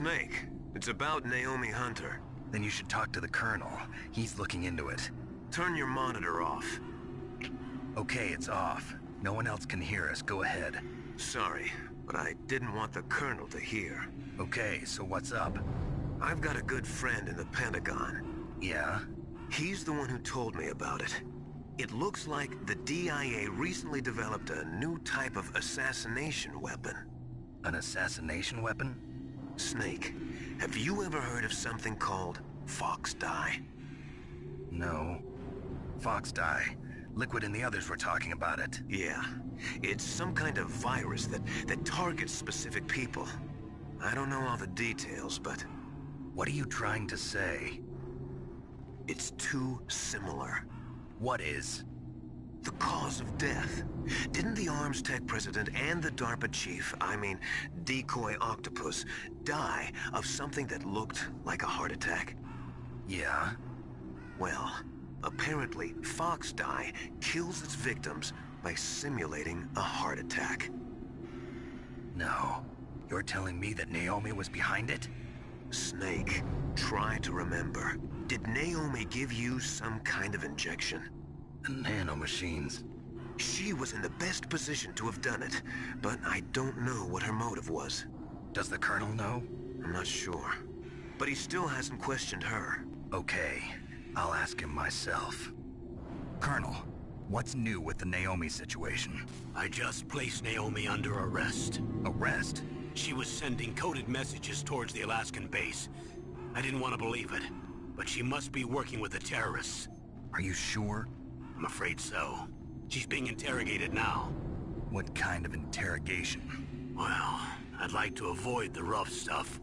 Snake. It's about Naomi Hunter. Then you should talk to the Colonel. He's looking into it. Turn your monitor off. Okay, it's off. No one else can hear us. Go ahead. Sorry, but I didn't want the Colonel to hear. Okay, so what's up? I've got a good friend in the Pentagon. Yeah? He's the one who told me about it. It looks like the DIA recently developed a new type of assassination weapon. An assassination weapon? Snake, have you ever heard of something called Fox Dye? No. Fox Dye. Liquid and the others were talking about it. Yeah. It's some kind of virus that targets specific people. I don't know all the details, but... What are you trying to say? It's too similar. What is? The cause of death. Didn't the Arms Tech president and the DARPA chief, I mean, Decoy Octopus, die of something that looked like a heart attack? Yeah? Well, apparently Fox Dye kills its victims by simulating a heart attack. No. You're telling me that Naomi was behind it? Snake, try to remember. Did Naomi give you some kind of injection? Nanomachines. She was in the best position to have done it, but I don't know what her motive was. Does the Colonel know? I'm not sure. But he still hasn't questioned her. Okay, I'll ask him myself. Colonel, what's new with the Naomi situation? I just placed Naomi under arrest. Arrest? She was sending coded messages towards the Alaskan base. I didn't want to believe it, but she must be working with the terrorists. Are you sure? I'm afraid so. She's being interrogated now. What kind of interrogation? Well, I'd like to avoid the rough stuff,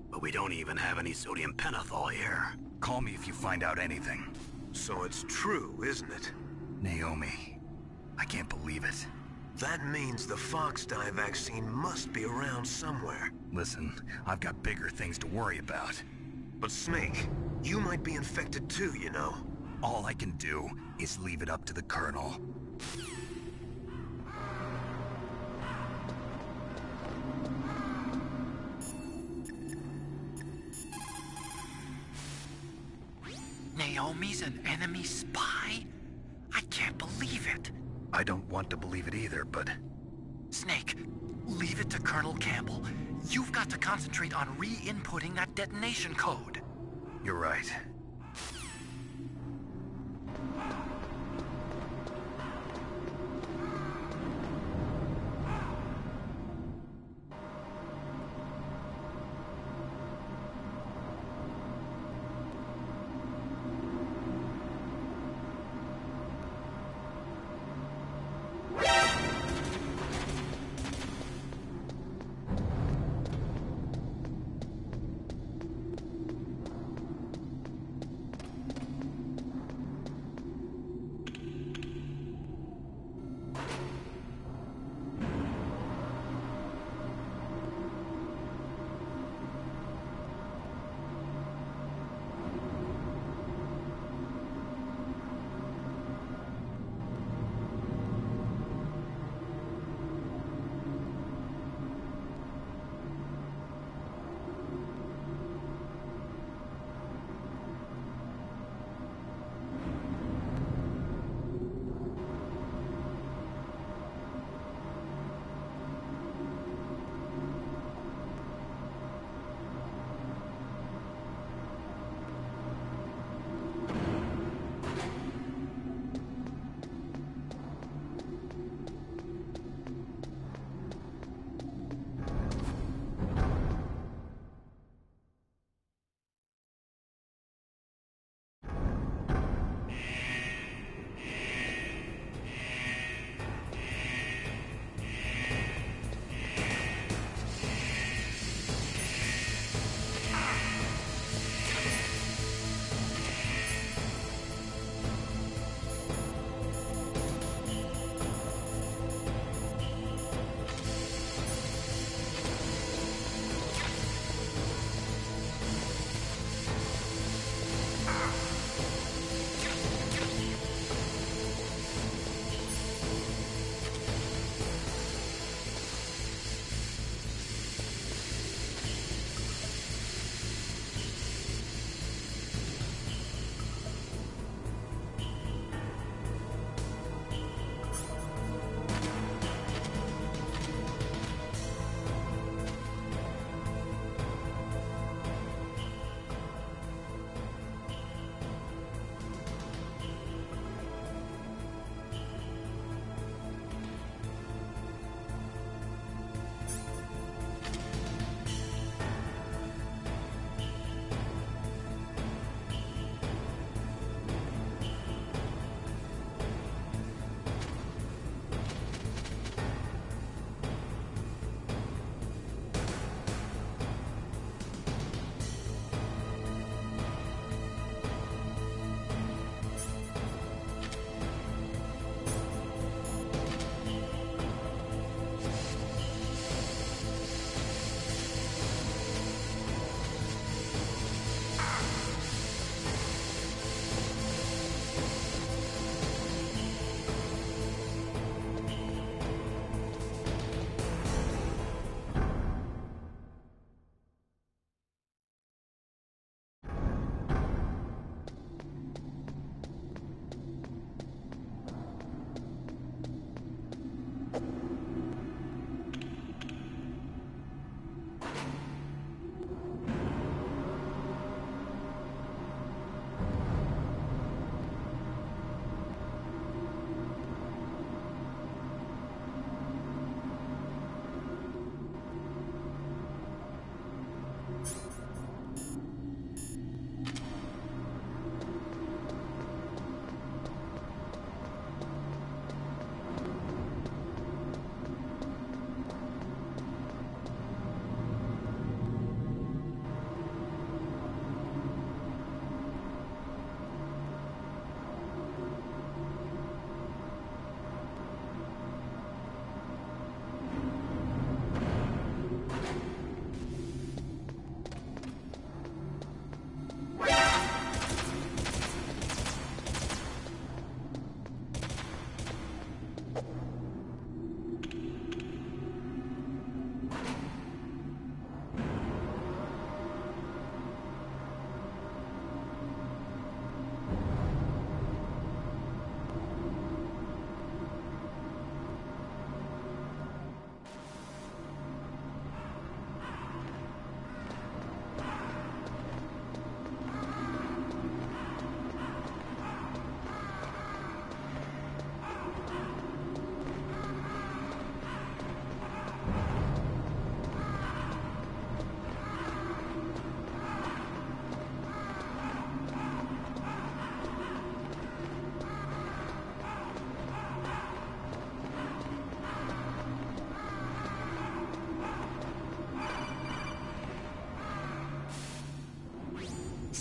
but we don't even have any sodium pentothal here. Call me if you find out anything. So it's true, isn't it? Naomi. I can't believe it. That means the Fox Dye vaccine must be around somewhere. Listen, I've got bigger things to worry about. But Snake, you might be infected too, you know. All I can do is leave it up to the Colonel. Naomi's an enemy spy? I can't believe it. I don't want to believe it either, but... Snake, leave it to Colonel Campbell. You've got to concentrate on re-inputting that detonation code. You're right.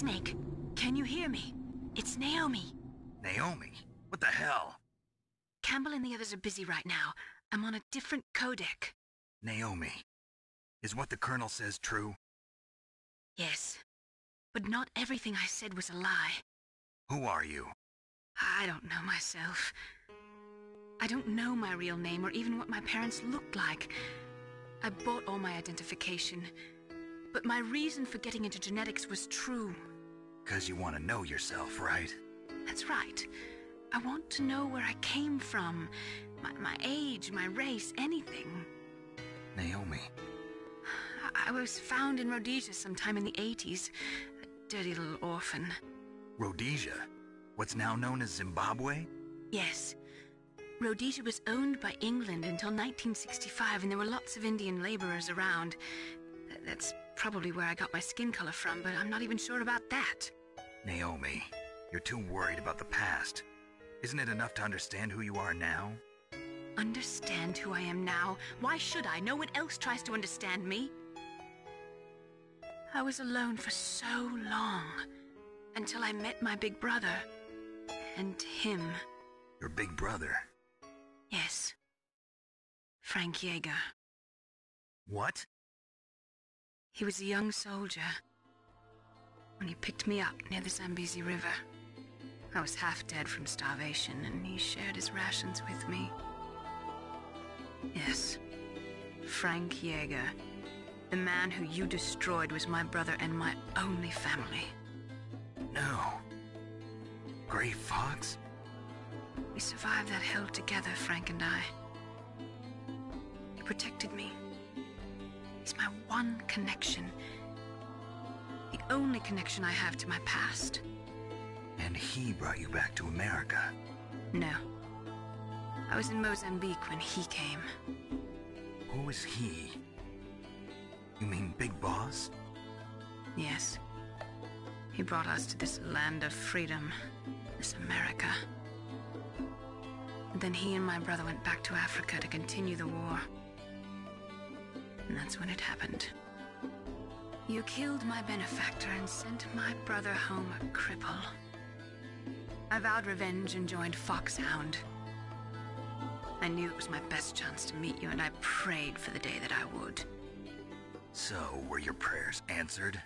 Snake, can you hear me? It's Naomi. Naomi? What the hell? Campbell and the others are busy right now. I'm on a different codec. Naomi, is what the Colonel says true? Yes, but not everything I said was a lie. Who are you? I don't know myself. I don't know my real name or even what my parents looked like. I bought all my identification, but my reason for getting into genetics was true. 'Cause you want to know yourself, right? That's right. I want to know where I came from. My age, my race, anything. Naomi. I was found in Rhodesia sometime in the 80s. A dirty little orphan. Rhodesia? What's now known as Zimbabwe? Yes. Rhodesia was owned by England until 1965, and there were lots of Indian laborers around. That's probably where I got my skin color from, but I'm not even sure about that. Naomi, you're too worried about the past. Isn't it enough to understand who you are now? Understand who I am now? Why should I? No one else tries to understand me. I was alone for so long, until I met my big brother. And him. Your big brother? Yes. Frank Yeager. What? He was a young soldier when he picked me up near the Zambezi River. I was half dead from starvation, and he shared his rations with me. Yes, Frank Yeager. The man who you destroyed was my brother and my only family. No. Gray Fox? We survived that hell together, Frank and I. He protected me. He's my one connection. The only connection I have to my past. And he brought you back to America? No. I was in Mozambique when he came. Who is he? You mean Big Boss? Yes. He brought us to this land of freedom, this America. And then he and my brother went back to Africa to continue the war. And that's when it happened. You killed my benefactor and sent my brother home a cripple. I vowed revenge and joined Foxhound. I knew it was my best chance to meet you, and I prayed for the day that I would. So, were your prayers answered?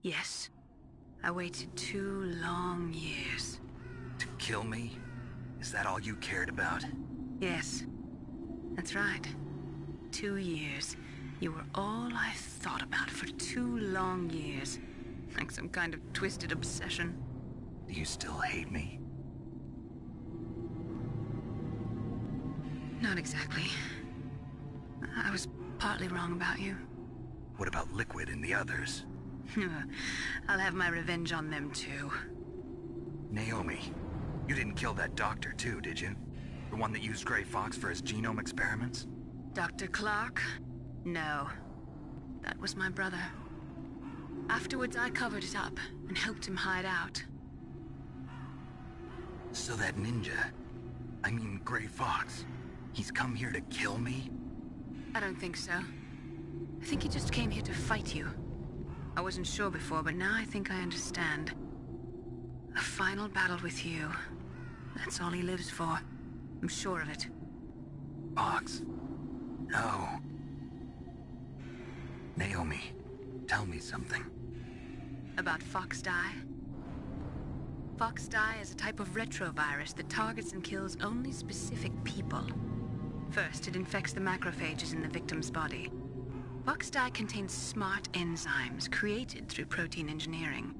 Yes. I waited 2 long years. To kill me? Is that all you cared about? Yes. That's right. 2 years. You were all I thought about for 2 long years. Like some kind of twisted obsession. Do you still hate me? Not exactly. I was partly wrong about you. What about Liquid and the others? I'll have my revenge on them too. Naomi, you didn't kill that doctor too, did you? The one that used Gray Fox for his genome experiments? Dr. Clark? No. That was my brother. Afterwards, I covered it up and helped him hide out. So that ninja, I mean Gray Fox, he's come here to kill me? I don't think so. I think he just came here to fight you. I wasn't sure before, but now I think I understand. A final battle with you. That's all he lives for. I'm sure of it. Fox. No. Naomi, tell me something. About Fox Die? Fox Die is a type of retrovirus that targets and kills only specific people. First, it infects the macrophages in the victim's body. Fox Die contains smart enzymes created through protein engineering.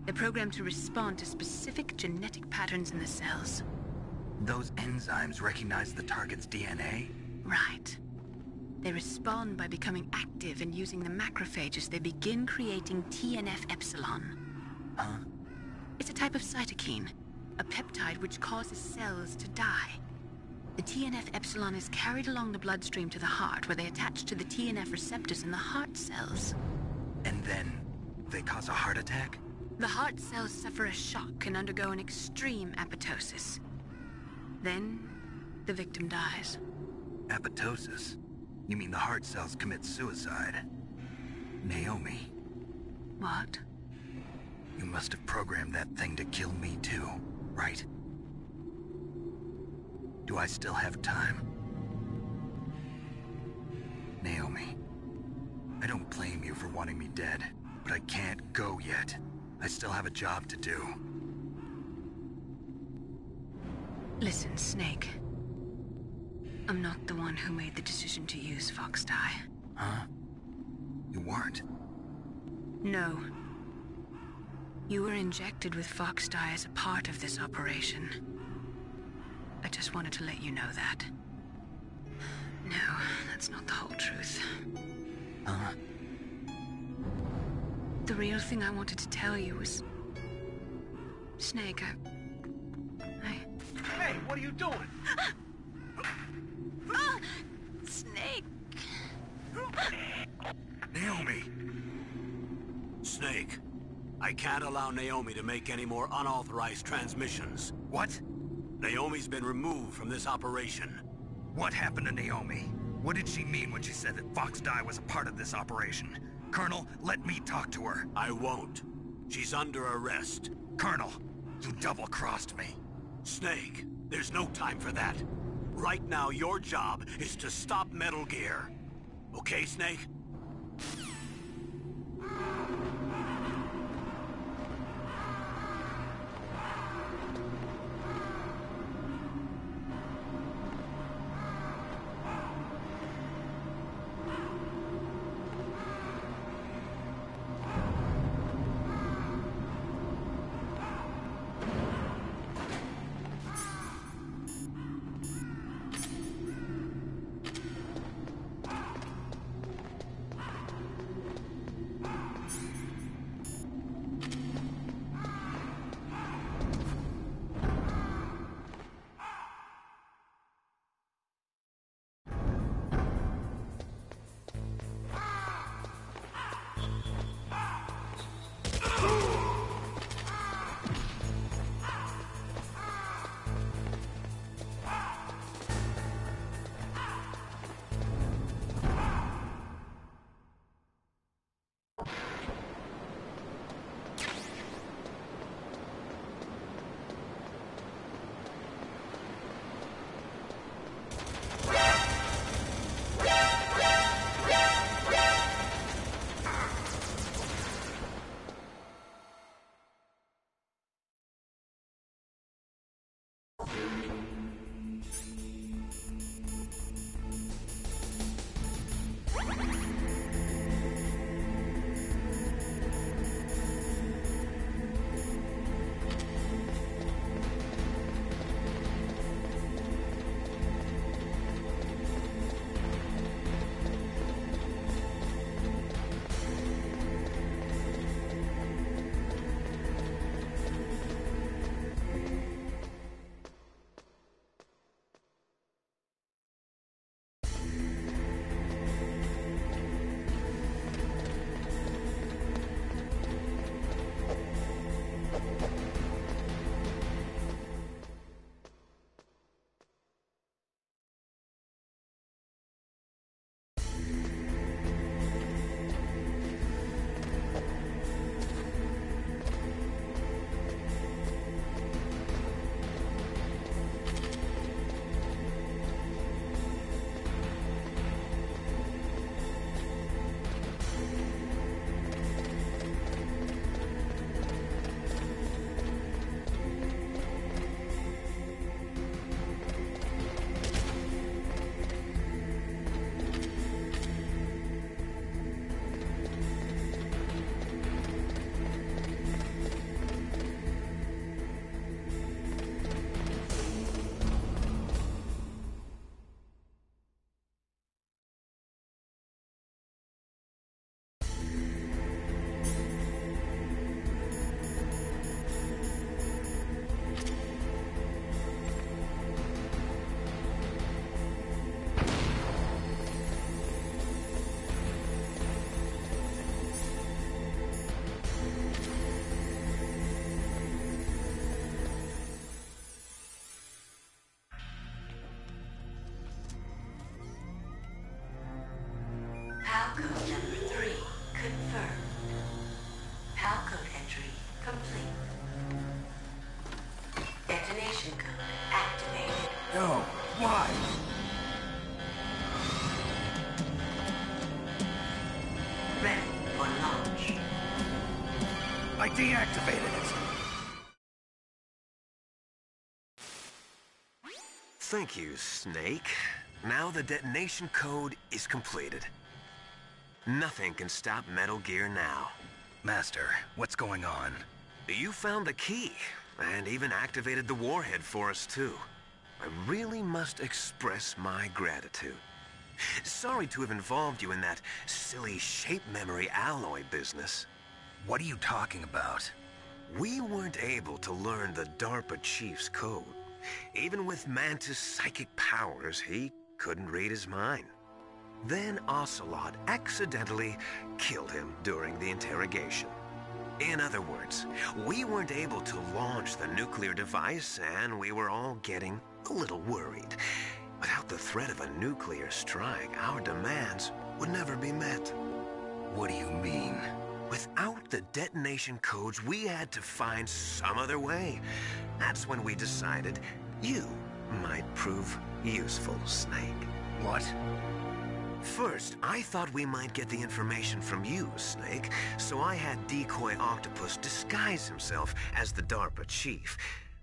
They're programmed to respond to specific genetic patterns in the cells. Those enzymes recognize the target's DNA? Right. They respond by becoming active, and using the macrophages, they begin creating TNF-epsilon. Huh? It's a type of cytokine, a peptide which causes cells to die. The TNF-epsilon is carried along the bloodstream to the heart, where they attach to the TNF receptors in the heart cells. And then they cause a heart attack? The heart cells suffer a shock and undergo an extreme apoptosis. Then, the victim dies. Apoptosis? You mean the heart cells commit suicide? Naomi, What? You must have programmed that thing to kill me too, right? Do I still have time? Naomi, I don't blame you for wanting me dead, but I can't go yet. I still have a job to do. Listen, Snake. I'm not the one who made the decision to use Fox Dye. Huh? You weren't? No. You were injected with Fox Dye as a part of this operation. I just wanted to let you know that. No, that's not the whole truth. Huh? The real thing I wanted to tell you was... Snake, Hey, what are you doing? Snake! Naomi! Snake, I can't allow Naomi to make any more unauthorized transmissions. What? Naomi's been removed from this operation. What happened to Naomi? What did she mean when she said that Fox Dye was a part of this operation? Colonel, let me talk to her. I won't. She's under arrest. Colonel, you double-crossed me. Snake, there's no time for that. Right now, your job is to stop Metal Gear. Okay, Snake? deactivated it. Thank you, Snake. Now the detonation code is completed. Nothing can stop Metal Gear now. Master, what's going on? You found the key, and even activated the warhead for us, too. I really must express my gratitude. Sorry to have involved you in that silly shape memory alloy business. What are you talking about? We weren't able to learn the DARPA chief's code. Even with Mantis' psychic powers, he couldn't read his mind. Then Ocelot accidentally killed him during the interrogation. In other words, we weren't able to launch the nuclear device, and we were all getting a little worried. Without the threat of a nuclear strike, our demands would never be met. What do you mean? Without the detonation codes, we had to find some other way. That's when we decided you might prove useful, Snake. What? First, I thought we might get the information from you, Snake, so I had Decoy Octopus disguise himself as the DARPA chief.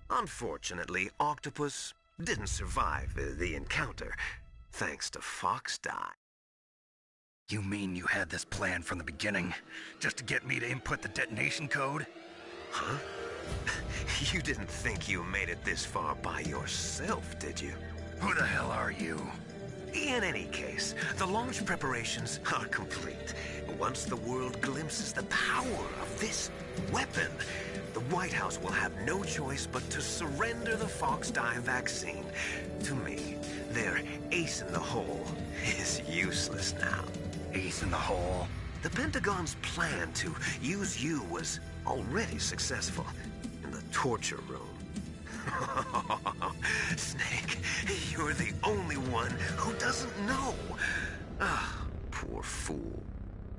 Unfortunately, Octopus didn't survive the encounter, thanks to Fox Die. You mean you had this plan from the beginning, just to get me to input the detonation code? Huh? You didn't think you made it this far by yourself, did you? Who the hell are you? In any case, the launch preparations are complete. Once the world glimpses the power of this weapon, the White House will have no choice but to surrender the Fox Die vaccine to me. Their ace in the hole is useless now. Ace in the hole? The Pentagon's plan to use you was already successful in the torture room. Snake, you're the only one who doesn't know. Ah, poor fool.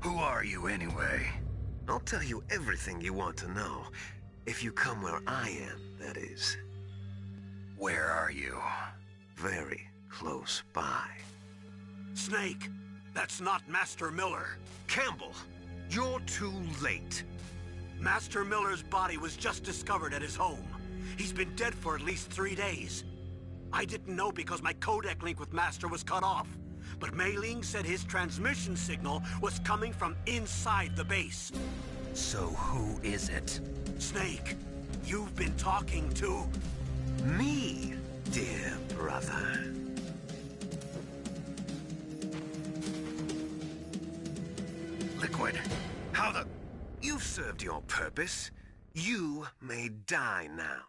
Who are you anyway? I'll tell you everything you want to know. If you come where I am, that is. Where are you? Very close by. Snake, that's not Master Miller. Campbell, you're too late. Master Miller's body was just discovered at his home. He's been dead for at least 3 days. I didn't know because my codec link with Master was cut off. But Mei Ling said his transmission signal was coming from inside the base. So who is it? Snake, you've been talking to... me, dear brother. Liquid, how the... You've served your purpose. You may die now.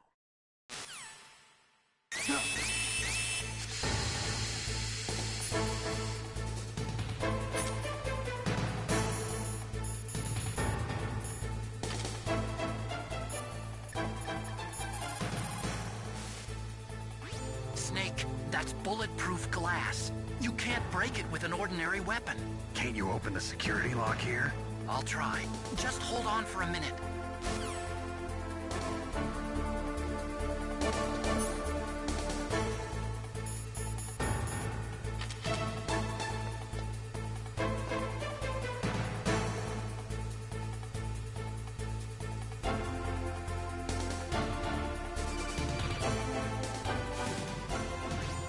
Snake, that's bulletproof glass. You can't break it with an ordinary weapon. Can't you open the security lock here? I'll try. Just hold on for a minute.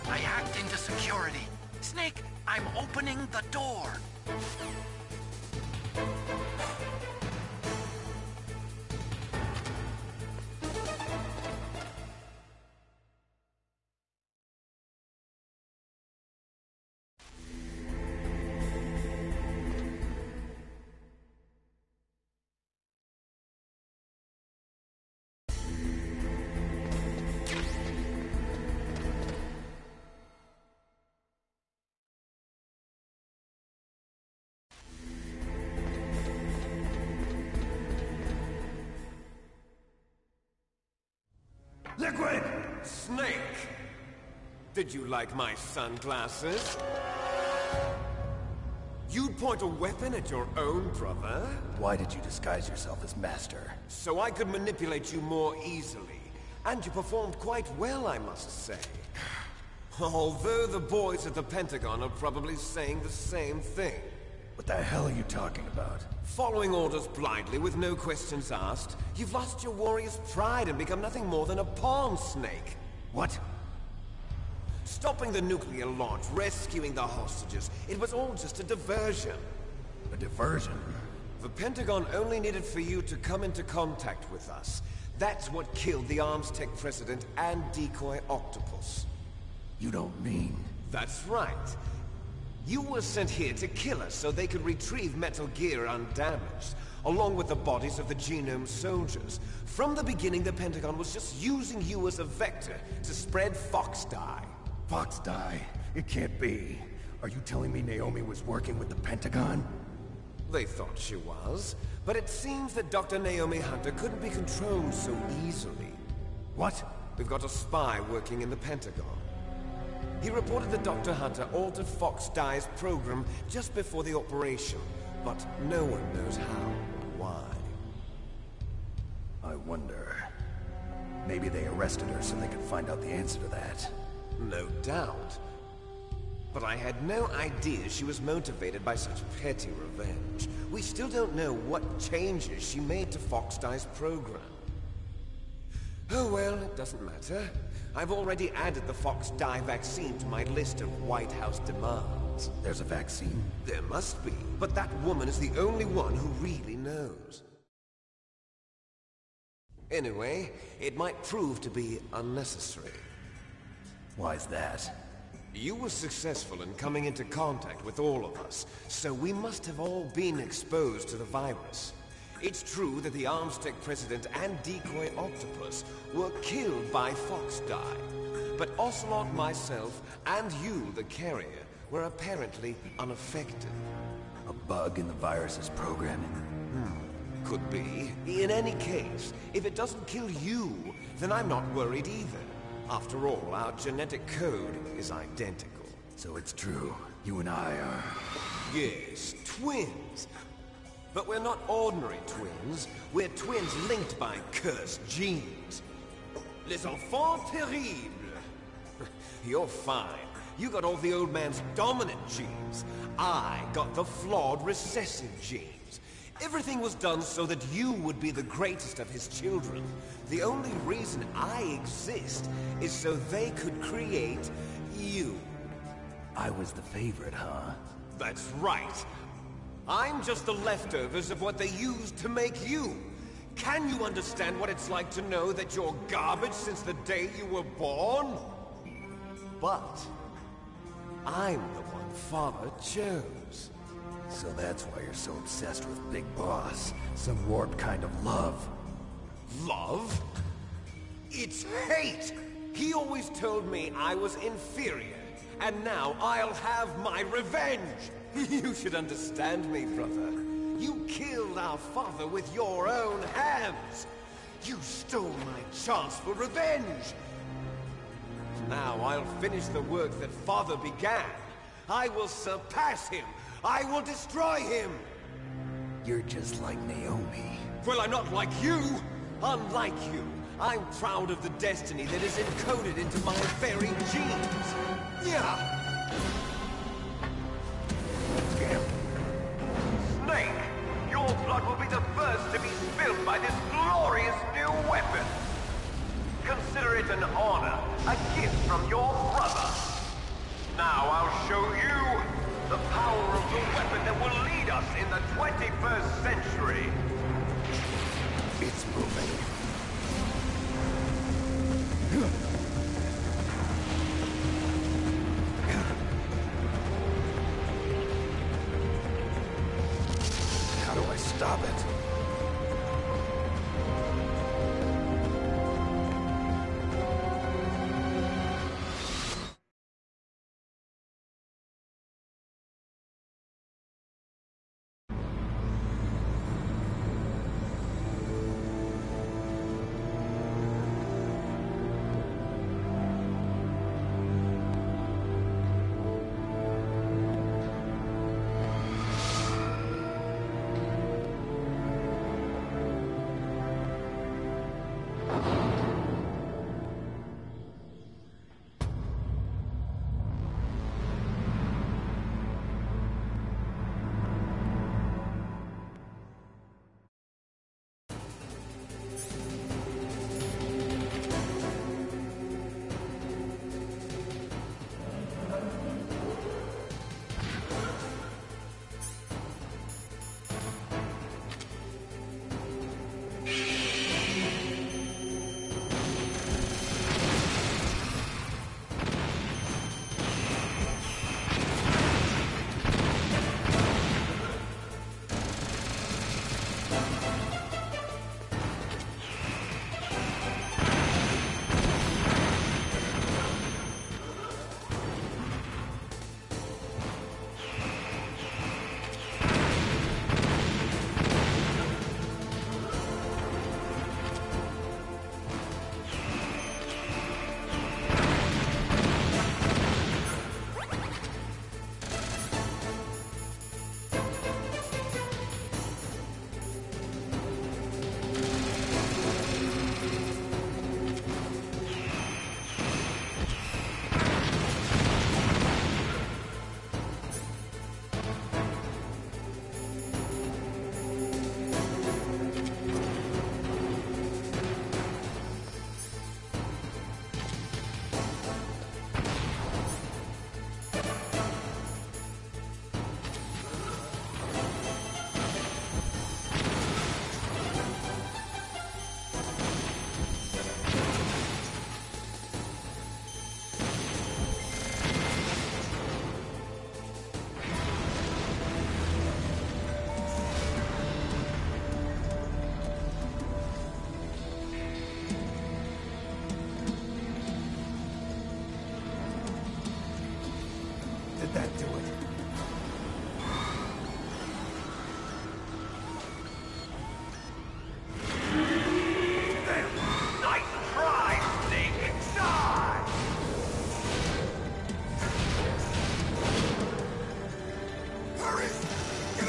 I hacked into security. Snake, I'm opening the door. Liquid! Snake! Did you like my sunglasses? You'd point a weapon at your own brother? Why did you disguise yourself as Master? So I could manipulate you more easily. And you performed quite well, I must say. Although the boys at the Pentagon are probably saying the same thing. What the hell are you talking about? Following orders blindly with no questions asked, you've lost your warrior's pride and become nothing more than a pawn snake. What? Stopping the nuclear launch, rescuing the hostages, it was all just a diversion. A diversion? The Pentagon only needed for you to come into contact with us. That's what killed the Armstech president and decoy Octopus. You don't mean... That's right. You were sent here to kill us so they could retrieve Metal Gear undamaged, along with the bodies of the Genome soldiers. From the beginning, the Pentagon was just using you as a vector to spread Fox Die. Fox Die? It can't be. Are you telling me Naomi was working with the Pentagon? They thought she was, but it seems that Dr. Naomi Hunter couldn't be controlled so easily. What? We've got a spy working in the Pentagon. He reported that Dr. Hunter altered Fox Die's program just before the operation, but no one knows how or why. I wonder... Maybe they arrested her so they could find out the answer to that. No doubt. But I had no idea she was motivated by such petty revenge. We still don't know what changes she made to Fox Die's program. Oh well, it doesn't matter. I've already added the Fox Die vaccine to my list of White House demands. There's a vaccine? There must be, but that woman is the only one who really knows. Anyway, it might prove to be unnecessary. Why's that? You were successful in coming into contact with all of us, so we must have all been exposed to the virus. It's true that the Armstech president and decoy Octopus were killed by Fox Die, but Ocelot, myself, and you, the carrier, were apparently unaffected. A bug in the virus's programming? Could be. In any case, if it doesn't kill you, then I'm not worried either. After all, our genetic code is identical. So it's true. You and I are... Yes, twins. But we're not ordinary twins. We're twins linked by cursed genes. Les enfants terribles. You're fine. You got all the old man's dominant genes. I got the flawed recessive genes. Everything was done so that you would be the greatest of his children. The only reason I exist is so they could create you. I was the favorite, huh? That's right. I'm just the leftovers of what they used to make you. Can you understand what it's like to know that you're garbage since the day you were born? But I'm the one Father chose. So that's why you're so obsessed with Big Boss. Some warped kind of love. Love? It's hate! He always told me I was inferior, and now I'll have my revenge! You should understand me, brother. You killed our father with your own hands! You stole my chance for revenge! Now I'll finish the work that Father began. I will surpass him! I will destroy him! You're just like Naomi. Well, I'm not like you! Unlike you, I'm proud of the destiny that is encoded into my very genes! Yeah! Snake, your blood will be the first to be spilled by this glorious new weapon! Consider it an honor, a gift from your brother. Now I'll show you the power of the weapon that will lead us in the 21st century. It's moving. How do I stop it?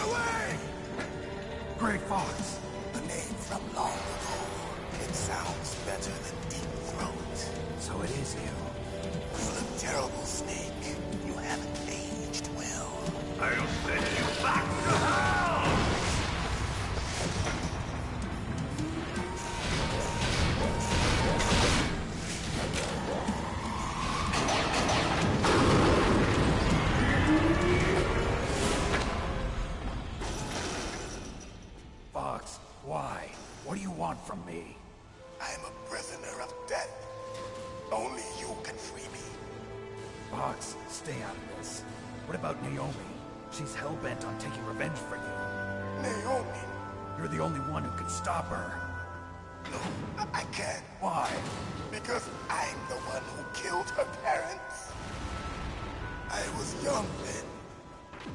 away! Gray Fox. A name from long ago. It sounds better than Deep Throat. So it is you. You look terrible, Snake. You haven't aged well. I'll send you back to hell! Fox, why? What do you want from me? I'm a prisoner of death. Only you can free me. Fox, stay out of this. What about Naomi? She's hell-bent on taking revenge for you. Naomi? You're the only one who can stop her. No, I can't. Why? Because I'm the one who killed her parents. I was young then,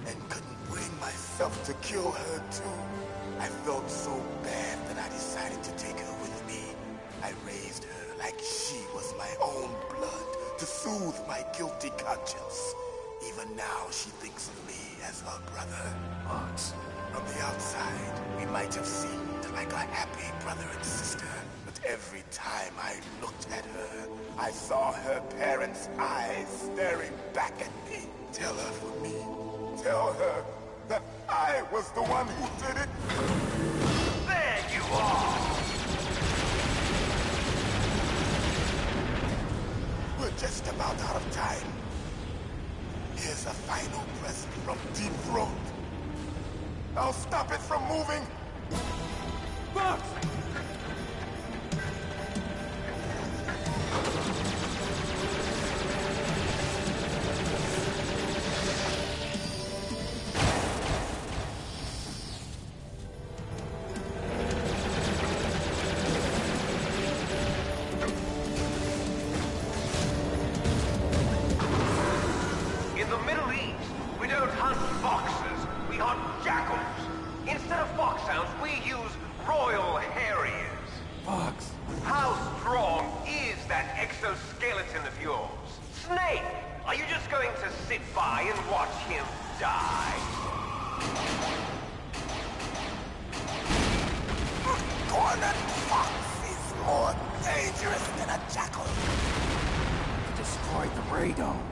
and couldn't bring myself to kill her too. I felt so bad that I decided to take her with me. I raised her like she was my own blood, to soothe my guilty conscience. Even now, she thinks of me as her brother. Fox. From the outside, we might have seemed like a happy brother and sister. But every time I looked at her, I saw her parents' eyes staring back at me. Tell her for me. Tell her that I was the one who did it. There you are! We're just about out of time. Here's a final present from Deep Throat. I'll stop it from moving. Fox! In the Middle East, we don't hunt foxes, we hunt jackals. Instead of foxhounds, we use Royal Harriers. Fox! How strong is that exoskeleton of yours? Snake, are you just going to sit by and watch him die? A cornered fox is more dangerous than a jackal. Destroyed the radome.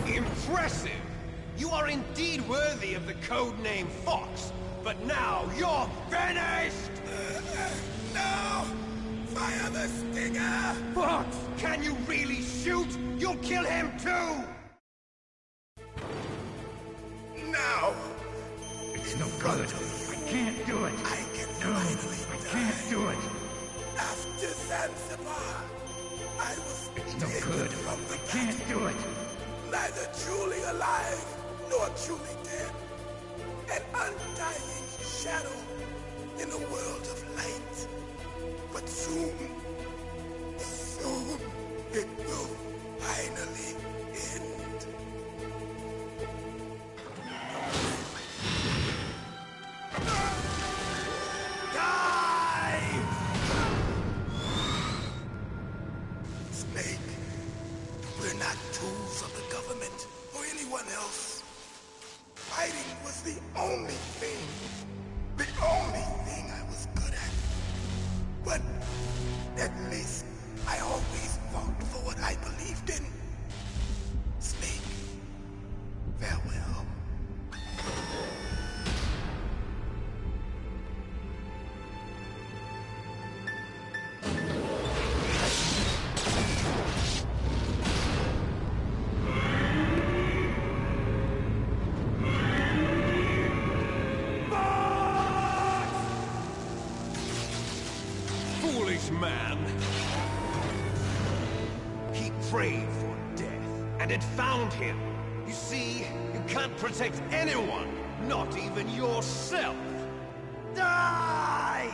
Impressive! You are indeed worthy of the codename Fox, but now you're finished! No! Fire the stinger! Fox! Can you really shoot? You'll kill him too! Now! It's no good. I can't do it. I can No, finally I die. can't do it. After Zanzibar, I was It's no taken good. from the I can't do it. neither truly alive nor truly dead. An undying shadow in a world of light. But soon it will finally end. Die! Snake, we're not tools of the government or anyone else. Fighting was the only thing I was good at. But at least I always fought for what I believed in. Snake, farewell. Foolish man! He prayed for death, and it found him. You see, you can't protect anyone, not even yourself. Die!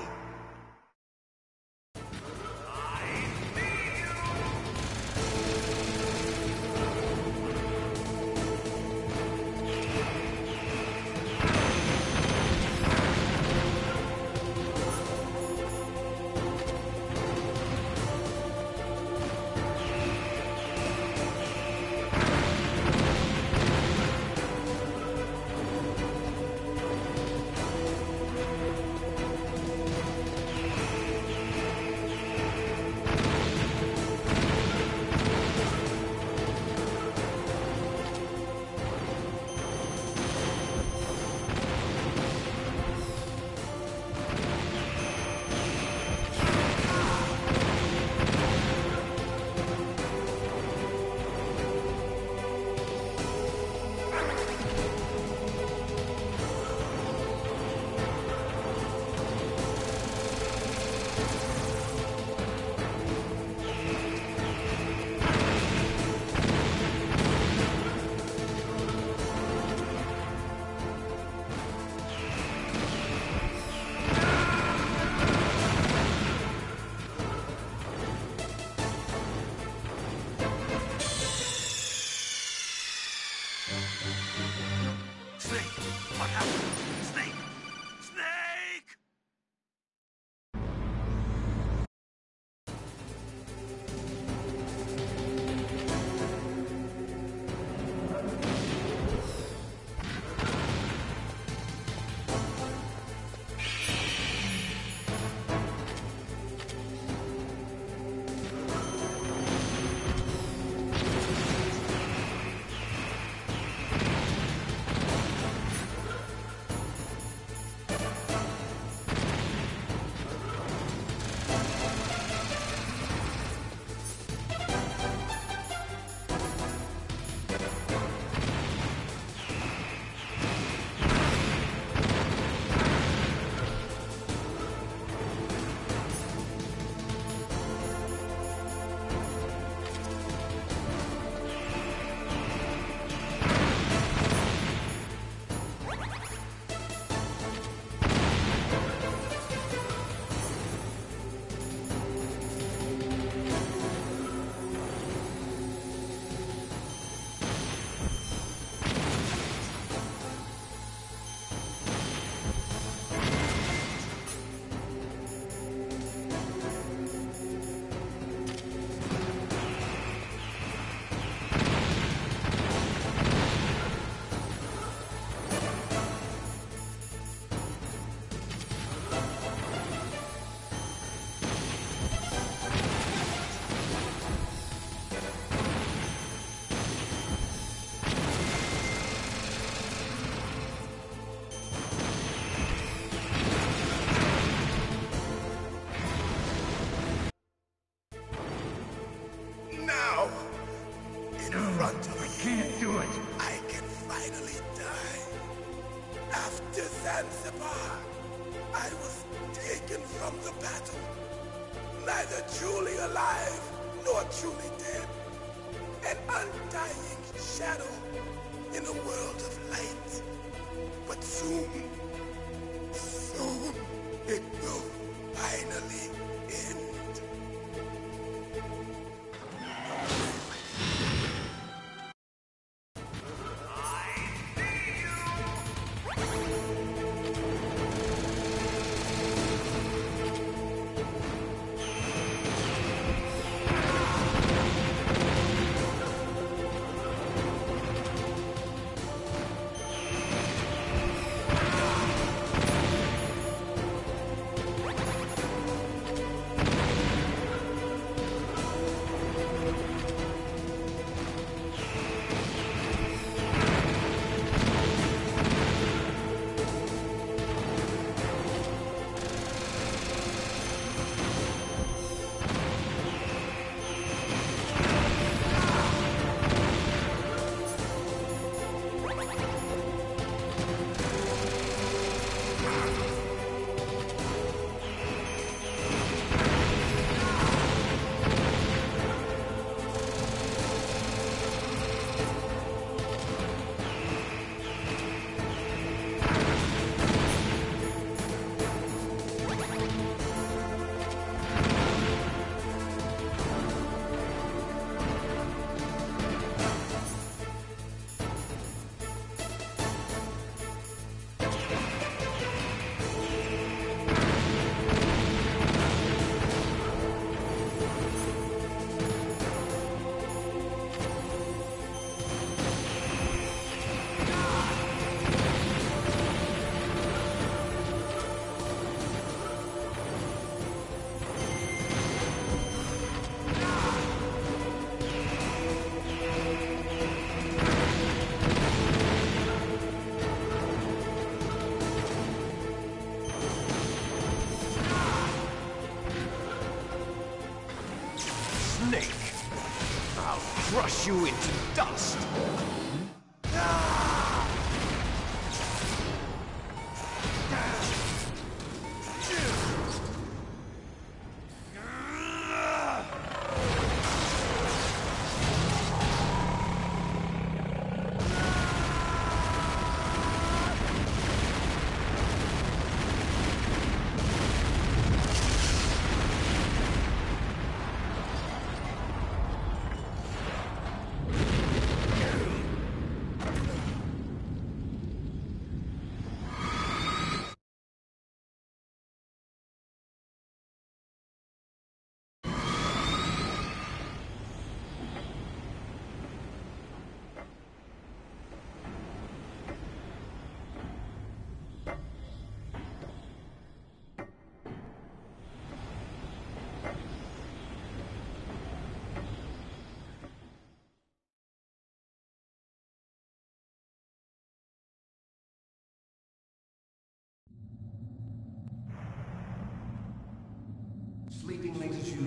Crush you into dust!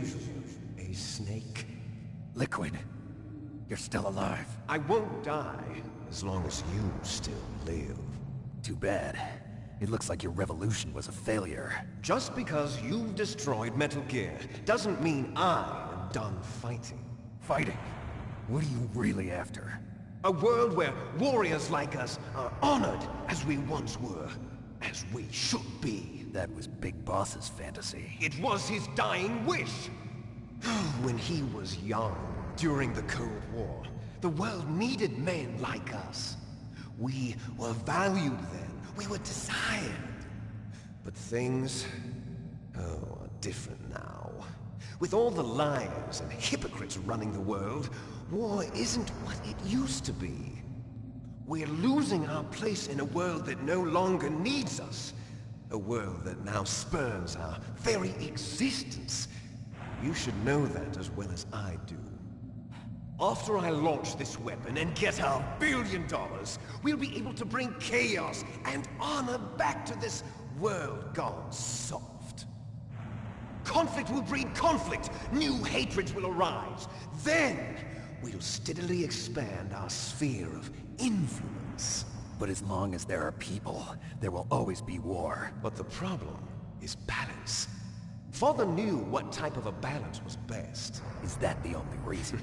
usual. A snake. Liquid, you're still alive. I won't die as long as you still live. Too bad. It looks like your revolution was a failure. Just because you've destroyed Metal Gear doesn't mean I am done fighting. Fighting? What are you really after? A world where warriors like us are honored as we once were, as we should be. That was Big Boss's fantasy. It was his dying wish. When he was young, during the Cold War, the world needed men like us. We were valued then. We were desired. But things, are different now. With all the liars and hypocrites running the world, war isn't what it used to be. We're losing our place in a world that no longer needs us. A world that now spurns our very existence. You should know that as well as I do. After I launch this weapon and get our $1 billion, we'll be able to bring chaos and honor back to this world gone soft. Conflict will breed conflict. New hatreds will arise. Then, we'll steadily expand our sphere of influence. But as long as there are people, there will always be war. But the problem is balance. Father knew what type of a balance was best. Is that the only reason?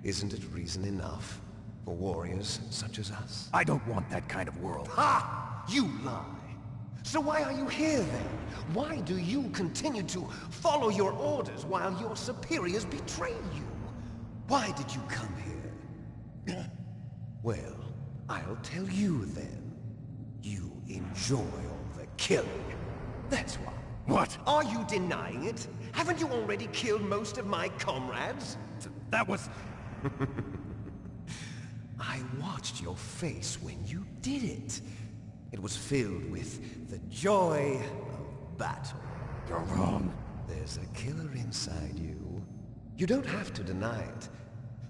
Isn't it reason enough for warriors such as us? I don't want that kind of world. Ha! You lie! So why are you here then? Why do you continue to follow your orders while your superiors betray you? Why did you come here? Well, I'll tell you then. You enjoy all the killing. That's why. What? Are you denying it? Haven't you already killed most of my comrades? That was... I watched your face when you did it. It was filled with the joy of battle. You're wrong. There's a killer inside you. You don't have to deny it.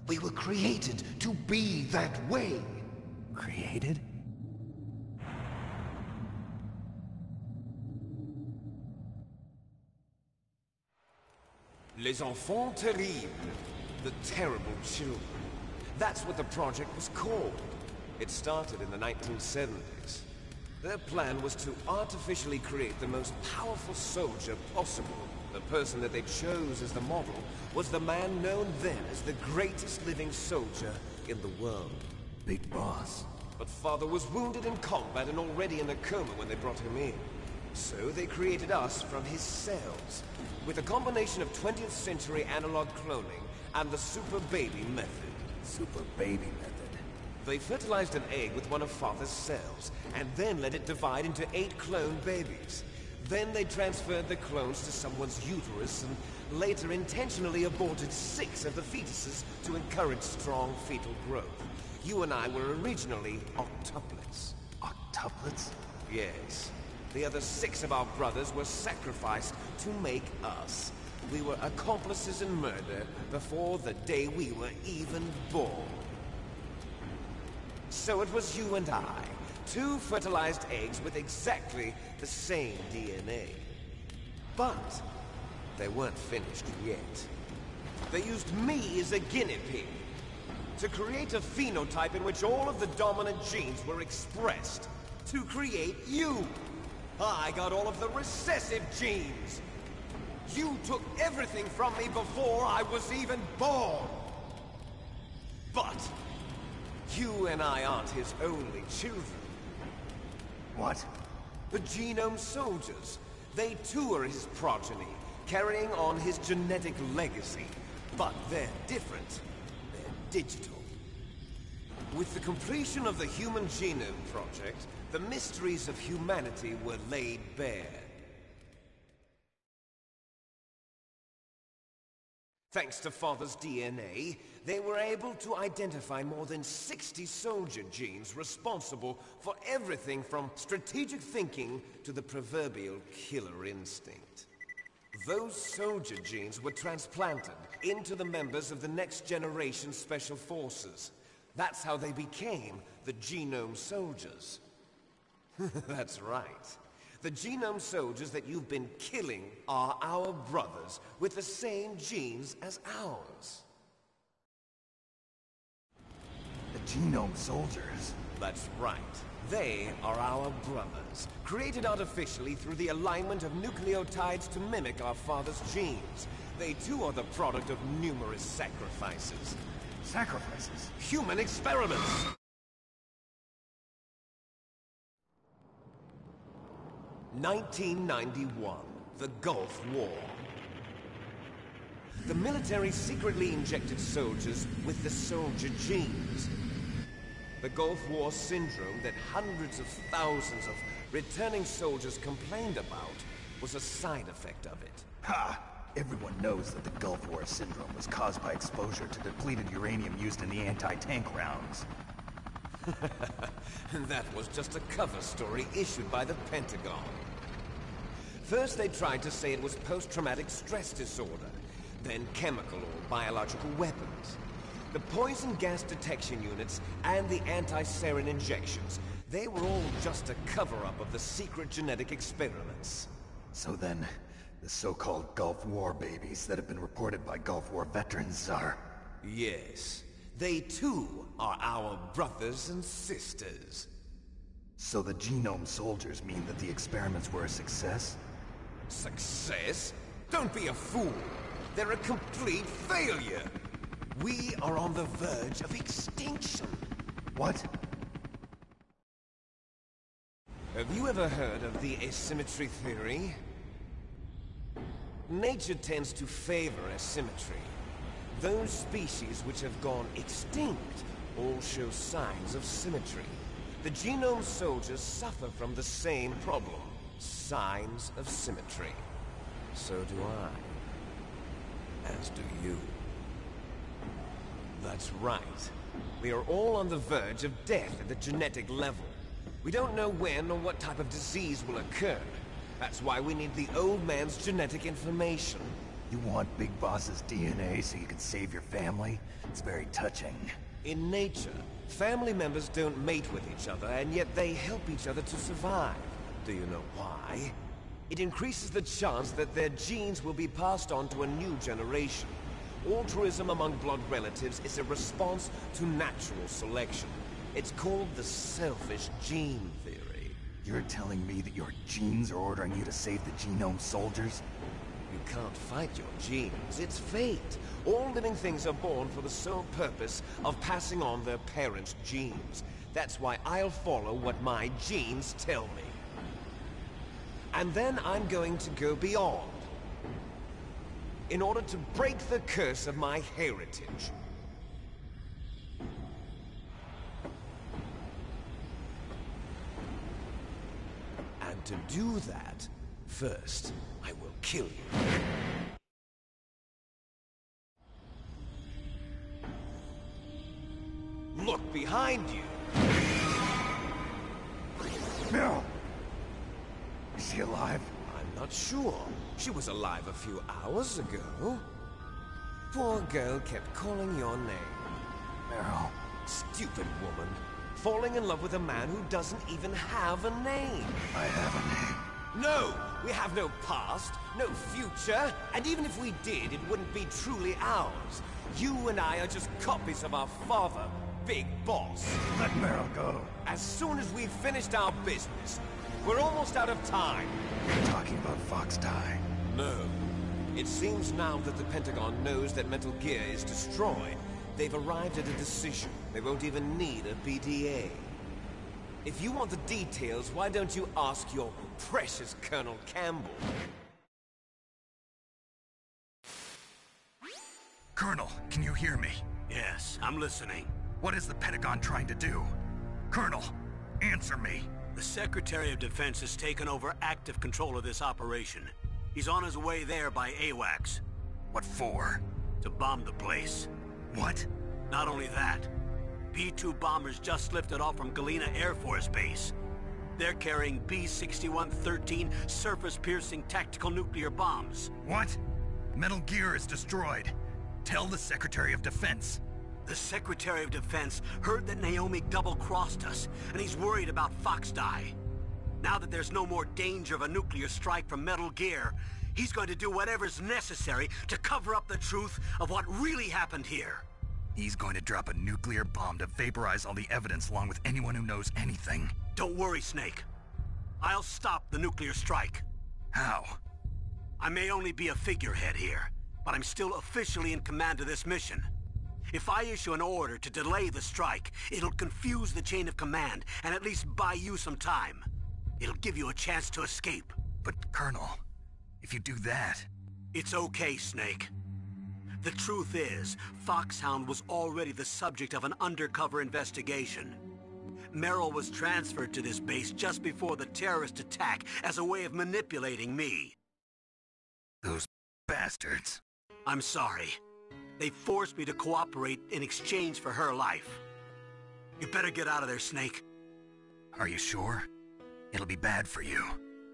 We were created to be that way. Created? Les Enfants Terribles. The Terrible Children. That's what the project was called. It started in the 1970s. Their plan was to artificially create the most powerful soldier possible. The person that they chose as the model was the man known then as the greatest living soldier in the world. Big Boss. But Father was wounded in combat and already in a coma when they brought him in. So they created us from his cells, with a combination of 20th century analog cloning and the Super Baby method. Super Baby method? They fertilized an egg with one of Father's cells, and then let it divide into 8 clone babies. Then they transferred the clones to someone's uterus, and later intentionally aborted 6 of the fetuses to encourage strong fetal growth. You and I were originally octuplets. Octuplets? Yes. The other 6 of our brothers were sacrificed to make us. We were accomplices in murder before the day we were even born. So it was you and I, 2 fertilized eggs with exactly the same DNA. But they weren't finished yet. They used me as a guinea pig to create a phenotype in which all of the dominant genes were expressed. To create you. I got all of the recessive genes. You took everything from me before I was even born. But you and I aren't his only children. What? The Genome Soldiers. They too are his progeny, carrying on his genetic legacy. But they're different. They're digital. With the completion of the Human Genome Project, the mysteries of humanity were laid bare. Thanks to Father's DNA, they were able to identify more than 60 soldier genes responsible for everything from strategic thinking to the proverbial killer instinct. Those soldier genes were transplanted into the members of the next generation Special Forces. That's how they became the Genome Soldiers. That's right. The genome soldiers that you've been killing are our brothers, with the same genes as ours. The genome soldiers? That's right. They are our brothers, created artificially through the alignment of nucleotides to mimic our father's genes. They too are the product of numerous sacrifices. Sacrifices? Human experiments! (1991), the Gulf War. The military secretly injected soldiers with the soldier genes. The Gulf War syndrome that hundreds of thousands of returning soldiers complained about was a side effect of it. Ha! Everyone knows that the Gulf War syndrome was caused by exposure to depleted uranium used in the anti-tank rounds. That was just a cover story issued by the Pentagon. First they tried to say it was post-traumatic stress disorder, then chemical or biological weapons. The poison gas detection units and the anti-sarin injections, they were all just a cover-up of the secret genetic experiments. So then, the so-called Gulf War babies that have been reported by Gulf War veterans are... Yes. They too are our brothers and sisters. So the genome soldiers mean that the experiments were a success? Success? Don't be a fool! They're a complete failure! We are on the verge of extinction. What? Have you ever heard of the asymmetry theory? Nature tends to favor asymmetry. Those species which have gone extinct all show signs of symmetry. The genome soldiers suffer from the same problem. Signs of symmetry. So do I. As do you. That's right. We are all on the verge of death at the genetic level. We don't know when or what type of disease will occur. That's why we need the old man's genetic information. You want Big Boss's DNA so you can save your family? It's very touching. In nature, family members don't mate with each other, and yet they help each other to survive. Do you know why? It increases the chance that their genes will be passed on to a new generation. Altruism among blood relatives is a response to natural selection. It's called the selfish gene theory. You're telling me that your genes are ordering you to save the genome soldiers? You can't fight your genes. It's fate. All living things are born for the sole purpose of passing on their parents' genes. That's why I'll follow what my genes tell me. And then I'm going to go beyond. In order to break the curse of my heritage. And to do that, first, I will kill you. Look behind you! Meryl! Is she alive? I'm not sure. She was alive a few hours ago. Poor girl kept calling your name. Meryl. Stupid woman. Falling in love with a man who doesn't even have a name. I have a name. No! We have no past, no future, and even if we did, it wouldn't be truly ours. You and I are just copies of our father, Big Boss. Let Meryl go. As soon as we've finished our business, we're almost out of time. You're talking about Fox Die. No. It seems now that the Pentagon knows that Metal Gear is destroyed. They've arrived at a decision. They won't even need a BDA. If you want the details, why don't you ask your precious Colonel Campbell? Colonel, can you hear me? Yes, I'm listening. What is the Pentagon trying to do? Colonel, answer me. The Secretary of Defense has taken over active control of this operation. He's on his way there by AWACS. What for? To bomb the place. What? Not only that, B-2 bombers just lifted off from Galena Air Force Base. They're carrying B-6113 surface-piercing tactical nuclear bombs. What? Metal Gear is destroyed. Tell the Secretary of Defense. The Secretary of Defense heard that Naomi double-crossed us, and he's worried about Fox Die. Now that there's no more danger of a nuclear strike from Metal Gear, he's going to do whatever's necessary to cover up the truth of what really happened here. He's going to drop a nuclear bomb to vaporize all the evidence along with anyone who knows anything. Don't worry, Snake. I'll stop the nuclear strike. How? I may only be a figurehead here, but I'm still officially in command of this mission. If I issue an order to delay the strike, it'll confuse the chain of command and at least buy you some time. It'll give you a chance to escape. But, Colonel, if you do that... It's okay, Snake. The truth is, Foxhound was already the subject of an undercover investigation. Meryl was transferred to this base just before the terrorist attack as a way of manipulating me. Those bastards. I'm sorry. They forced me to cooperate in exchange for her life. You better get out of there, Snake. Are you sure? It'll be bad for you.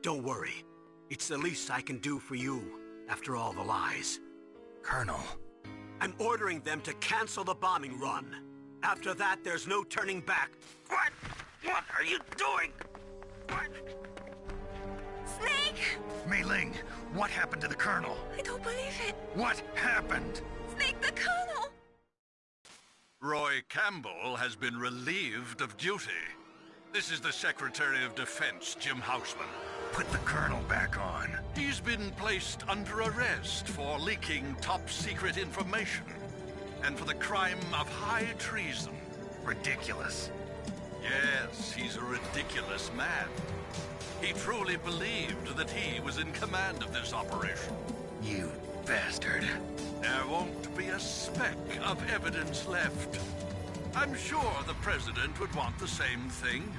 Don't worry. It's the least I can do for you, after all the lies. Colonel. I'm ordering them to cancel the bombing run. After that, there's no turning back. What? What are you doing? What? Snake! Mei Ling, what happened to the Colonel? I don't believe it. What happened? Snake, the Colonel! Roy Campbell has been relieved of duty. This is the Secretary of Defense, Jim Houseman. Put the Colonel back on. He's been placed under arrest for leaking top-secret information and for the crime of high treason. Ridiculous. Yes, he's a ridiculous man. He truly believed that he was in command of this operation. You bastard. There won't be a speck of evidence left. I'm sure the President would want the same thing.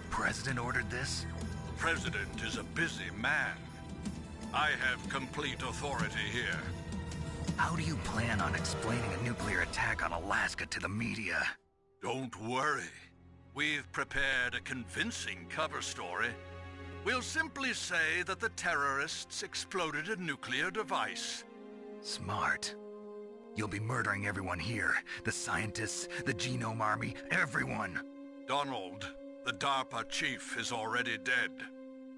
President ordered this? The President is a busy man. I have complete authority here. How do you plan on explaining a nuclear attack on Alaska to the media? Don't worry. We've prepared a convincing cover story. We'll simply say that the terrorists exploded a nuclear device. Smart. You'll be murdering everyone here. The scientists, the Genome Army, everyone. Donald, the DARPA chief, is already dead.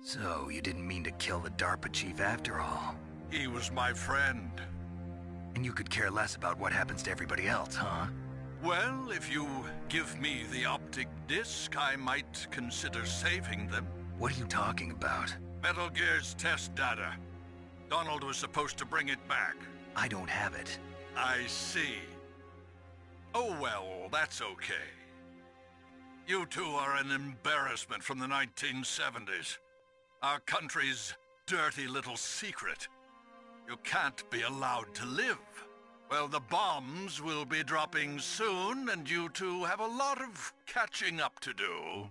So, you didn't mean to kill the DARPA chief after all? He was my friend. And you could care less about what happens to everybody else, huh? Well, if you give me the optic disc, I might consider saving them. What are you talking about? Metal Gear's test data. Donald was supposed to bring it back. I don't have it. I see. Oh well, that's okay. You two are an embarrassment from the 1970s. Our country's dirty little secret. You can't be allowed to live. Well, the bombs will be dropping soon, and you two have a lot of catching up to do.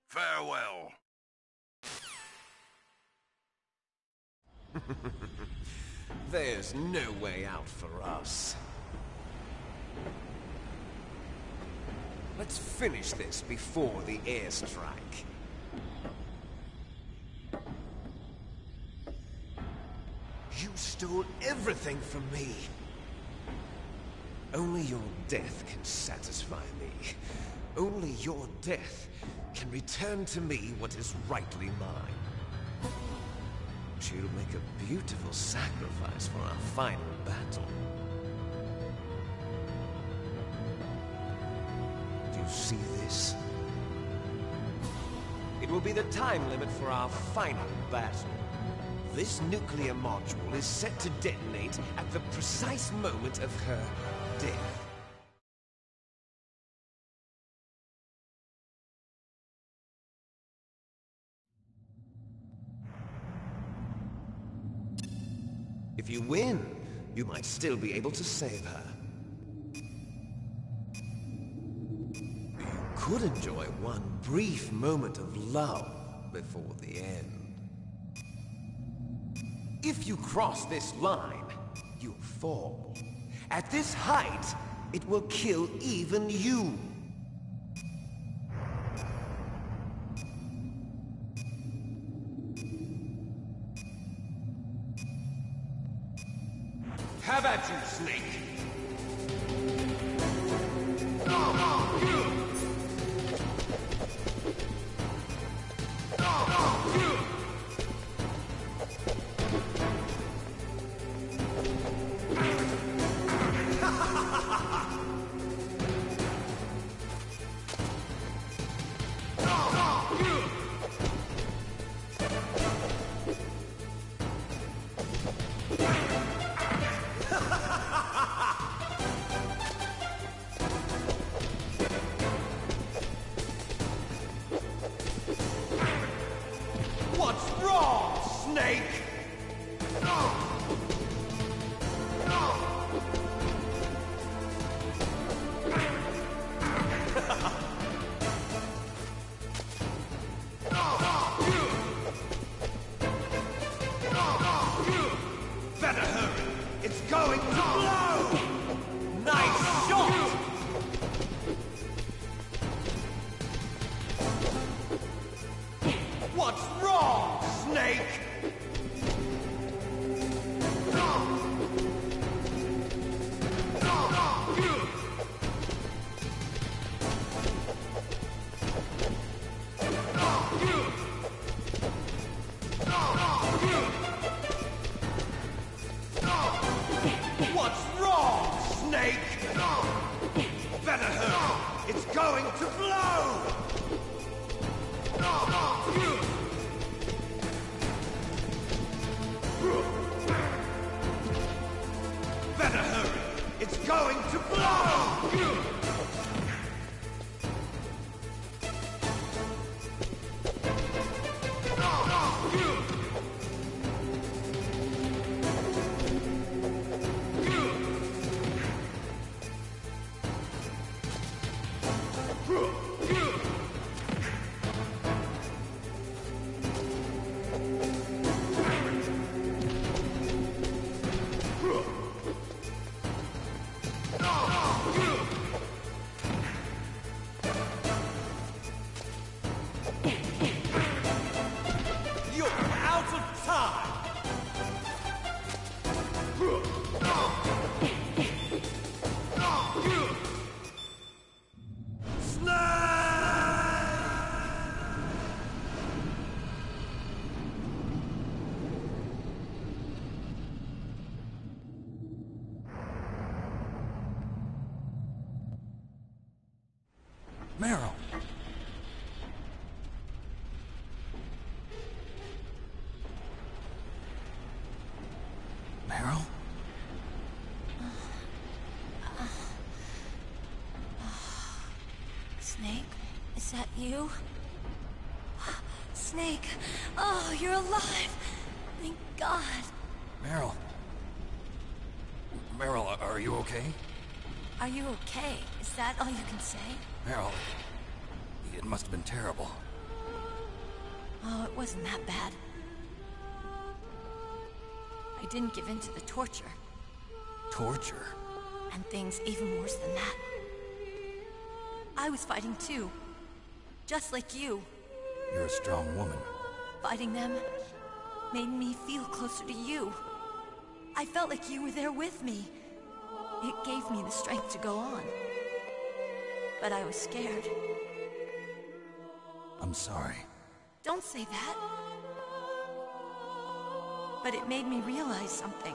Farewell. There's no way out for us. Let's finish this before the airstrike. You stole everything from me. Only your death can satisfy me. Only your death can return to me what is rightly mine. But you'll make a beautiful sacrifice for our final battle. Do you see this? It will be the time limit for our final battle. This nuclear module is set to detonate at the precise moment of her death. If you win, you might still be able to save her. You could enjoy one brief moment of love before the end. If you cross this line, you'll fall. At this height, it will kill even you. Have at you, Snake! going to blow! Better hurry! It's going to blow! Meryl! Meryl? Snake, is that you? Snake, oh, you're alive! Thank God. Meryl? Meryl, are you okay? Are you okay? Is that all you can say? Meryl, it must have been terrible. Oh, it wasn't that bad. I didn't give in to the torture. Torture? And things even worse than that. I was fighting too. Just like you. You're a strong woman. Fighting them made me feel closer to you. I felt like you were there with me. It gave me the strength to go on. But I was scared. I'm sorry. Don't say that. But it made me realize something.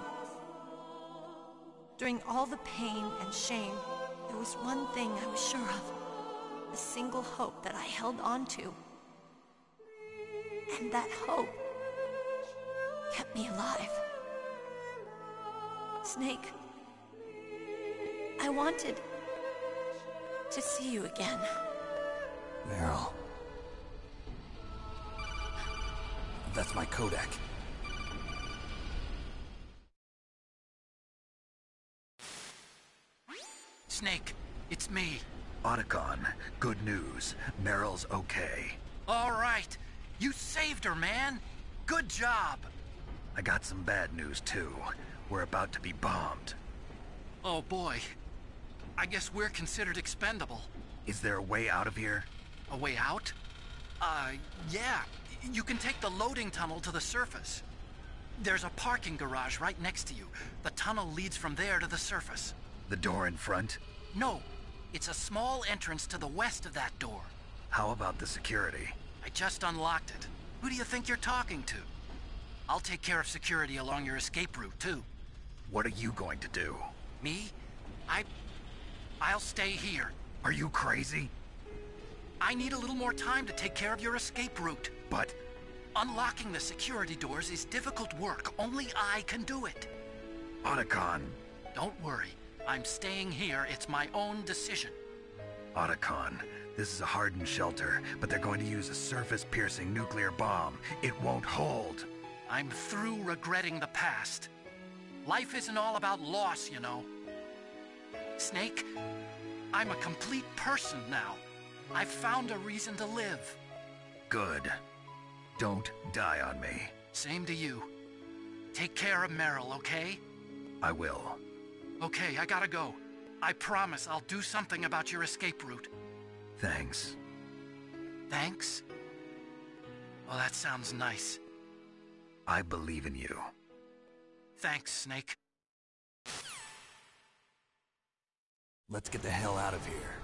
During all the pain and shame, there was one thing I was sure of. A single hope that I held on to. And that hope kept me alive. Snake, I wanted to see you again. Meryl. That's my Kodak. Snake, it's me. Otacon, good news. Meryl's okay. All right. You saved her, man. Good job. I got some bad news, too. We're about to be bombed. Oh, boy. I guess we're considered expendable. Is there a way out of here? A way out? Yeah. You can take the loading tunnel to the surface. There's a parking garage right next to you. The tunnel leads from there to the surface. The door in front? No. It's a small entrance to the west of that door. How about the security? I just unlocked it. Who do you think you're talking to? I'll take care of security along your escape route, too. What are you going to do? Me? I'll stay here. Are you crazy? I need a little more time to take care of your escape route. But... unlocking the security doors is difficult work. Only I can do it. Otacon. Don't worry. I'm staying here. It's my own decision. Otacon, this is a hardened shelter, but they're going to use a surface-piercing nuclear bomb. It won't hold. I'm through regretting the past. Life isn't all about loss, you know. Snake, I'm a complete person now. I've found a reason to live. Good. Don't die on me. Same to you. Take care of Meryl, okay? I will. Okay, I gotta go. I promise I'll do something about your escape route. Thanks. Thanks? Well, that sounds nice. I believe in you. Thanks, Snake. Let's get the hell out of here.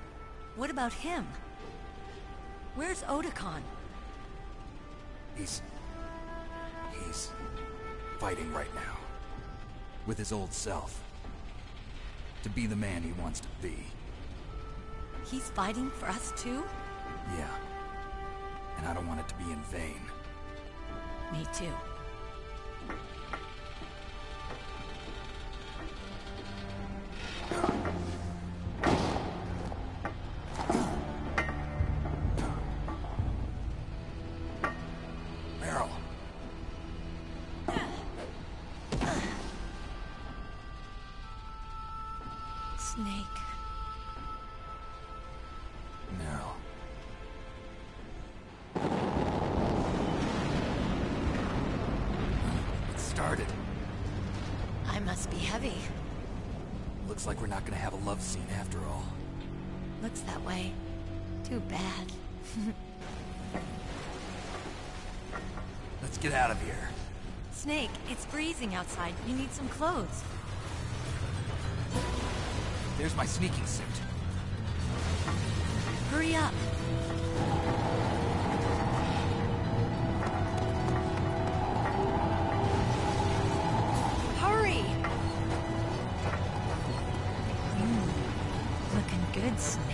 What about him? Where's Otacon? He's fighting right now. With his old self. To be the man he wants to be. He's fighting for us too? Yeah. And I don't want it to be in vain. Me too. Meryl. Snake. Meryl. It started. I must be heavy. Looks like we're not gonna have a love scene after all. Looks that way. Too bad. Let's get out of here. Snake, it's freezing outside. You need some clothes. There's my sneaking suit. Hurry up. Hurry! Looking good, Snake.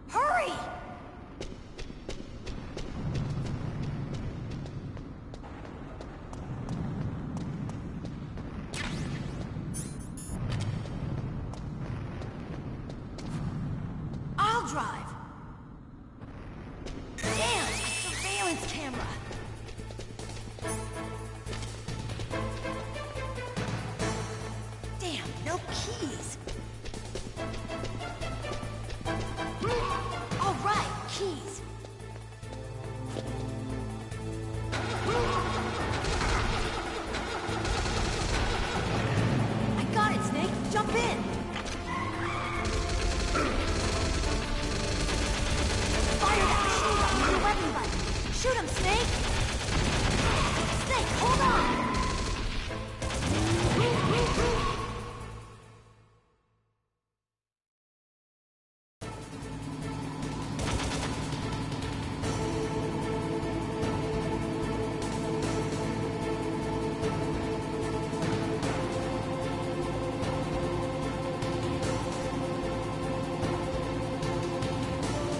Hurry! I'll drive. Damn, a surveillance camera. Damn, no keys. All right, keys. I got it, Snake. Jump in. Fire that machine gun with your weapon button. Shoot him, Snake. Snake, hold on.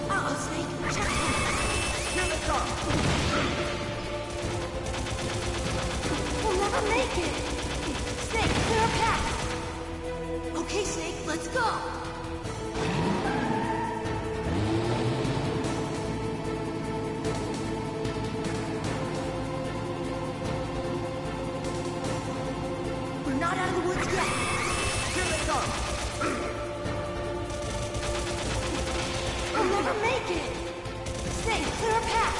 Uh-oh, Snake. Checkpoint. Here they come. We'll never make it. Snake, clear a path. Okay, Snake, let's go. We're not out of the woods yet. Here they come. We'll never make it! Snake, clear a path!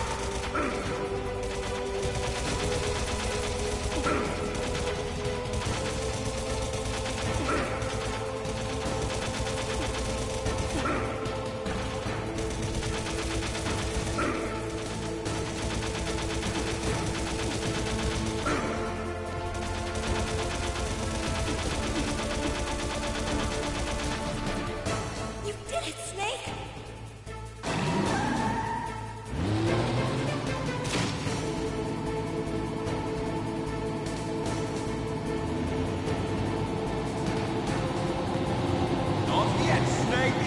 You did it, Snake! Not yet, Snake!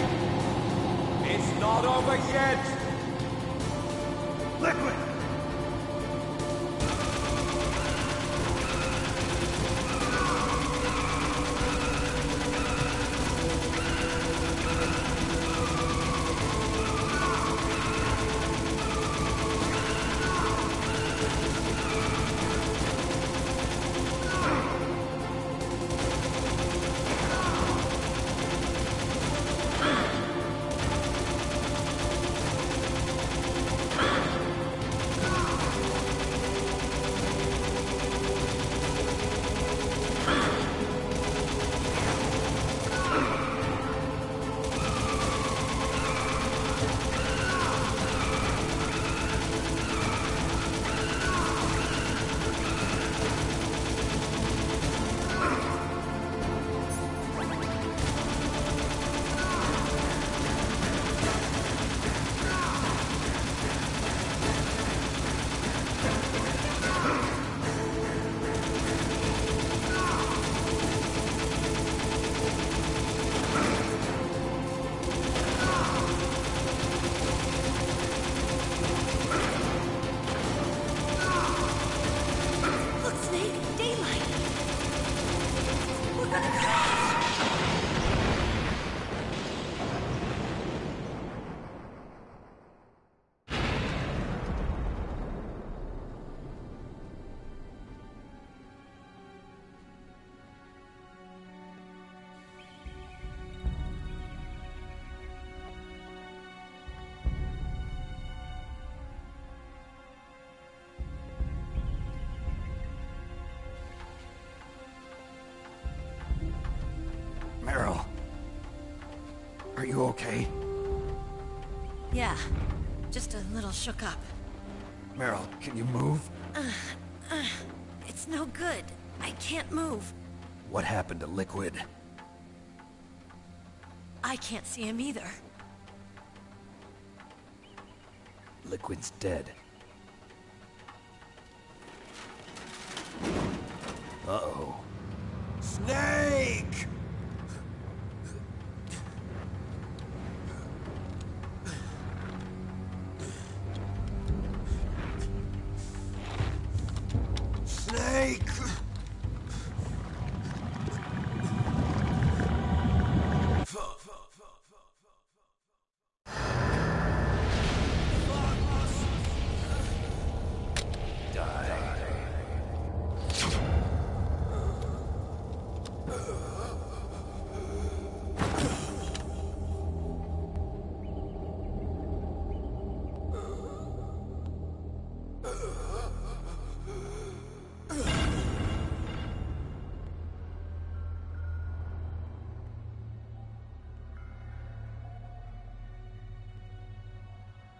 It's not over yet! Liquid! okay? Yeah, just a little shook up. Meryl, can you move? It's no good. I can't move. What happened to Liquid? I can't see him either. Liquid's dead. Uh-oh. Snake! Snake!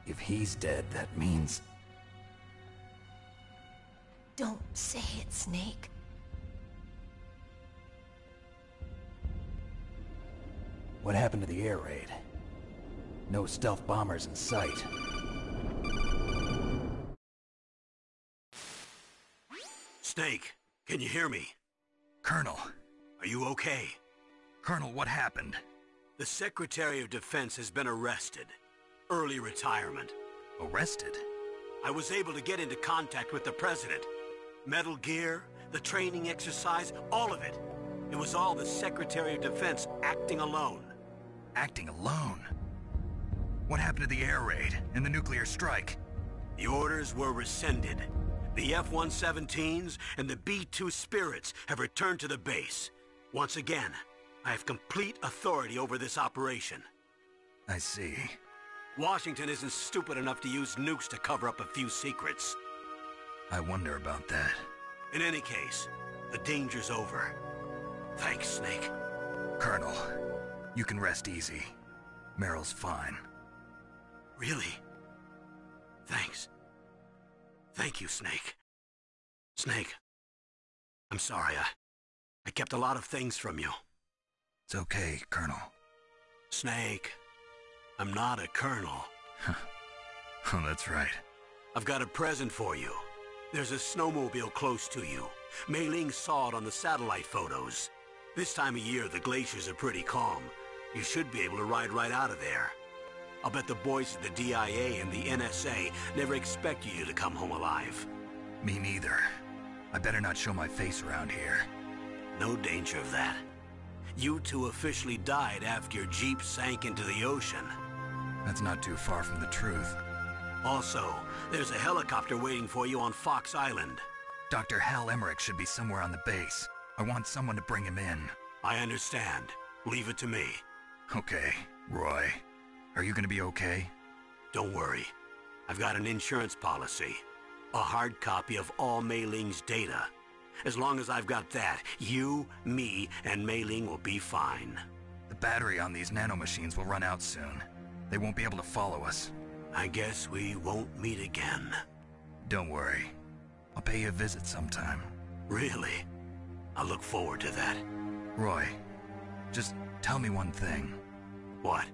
If he's dead, that means... Don't say it, Snake. What happened to the air raid? No stealth bombers in sight. Snake, can you hear me? Colonel. Are you okay? Colonel, what happened? The Secretary of Defense has been arrested. Early retirement. Arrested? I was able to get into contact with the President. Metal Gear, the training exercise, all of it. It was all the Secretary of Defense acting alone. Acting alone? What happened to the air raid and the nuclear strike? The orders were rescinded. The F-117s and the B-2 Spirits have returned to the base. Once again, I have complete authority over this operation. I see. Washington isn't stupid enough to use nukes to cover up a few secrets. I wonder about that. In any case, the danger's over. Thanks, Snake. Colonel, you can rest easy. Meryl's fine. Really? Thanks. Thank you, Snake. Snake, I'm sorry. I kept a lot of things from you. It's okay, Colonel. Snake, I'm not a colonel. Oh, that's right. I've got a present for you. There's a snowmobile close to you. Mei Ling saw it on the satellite photos. This time of year, the glaciers are pretty calm. You should be able to ride right out of there. I'll bet the boys at the DIA and the NSA never expect you to come home alive. Me neither. I better not show my face around here. No danger of that. You two officially died after your Jeep sank into the ocean. That's not too far from the truth. Also, there's a helicopter waiting for you on Fox Island. Dr. Hal Emmerich should be somewhere on the base. I want someone to bring him in. I understand. Leave it to me. Okay, Roy. Are you gonna be okay? Don't worry. I've got an insurance policy. A hard copy of all Mei Ling's data. As long as I've got that, you, me, and Mei Ling will be fine. The battery on these nanomachines will run out soon. They won't be able to follow us. I guess we won't meet again. Don't worry. I'll pay you a visit sometime. Really? I look forward to that. Roy, just tell me one thing. What?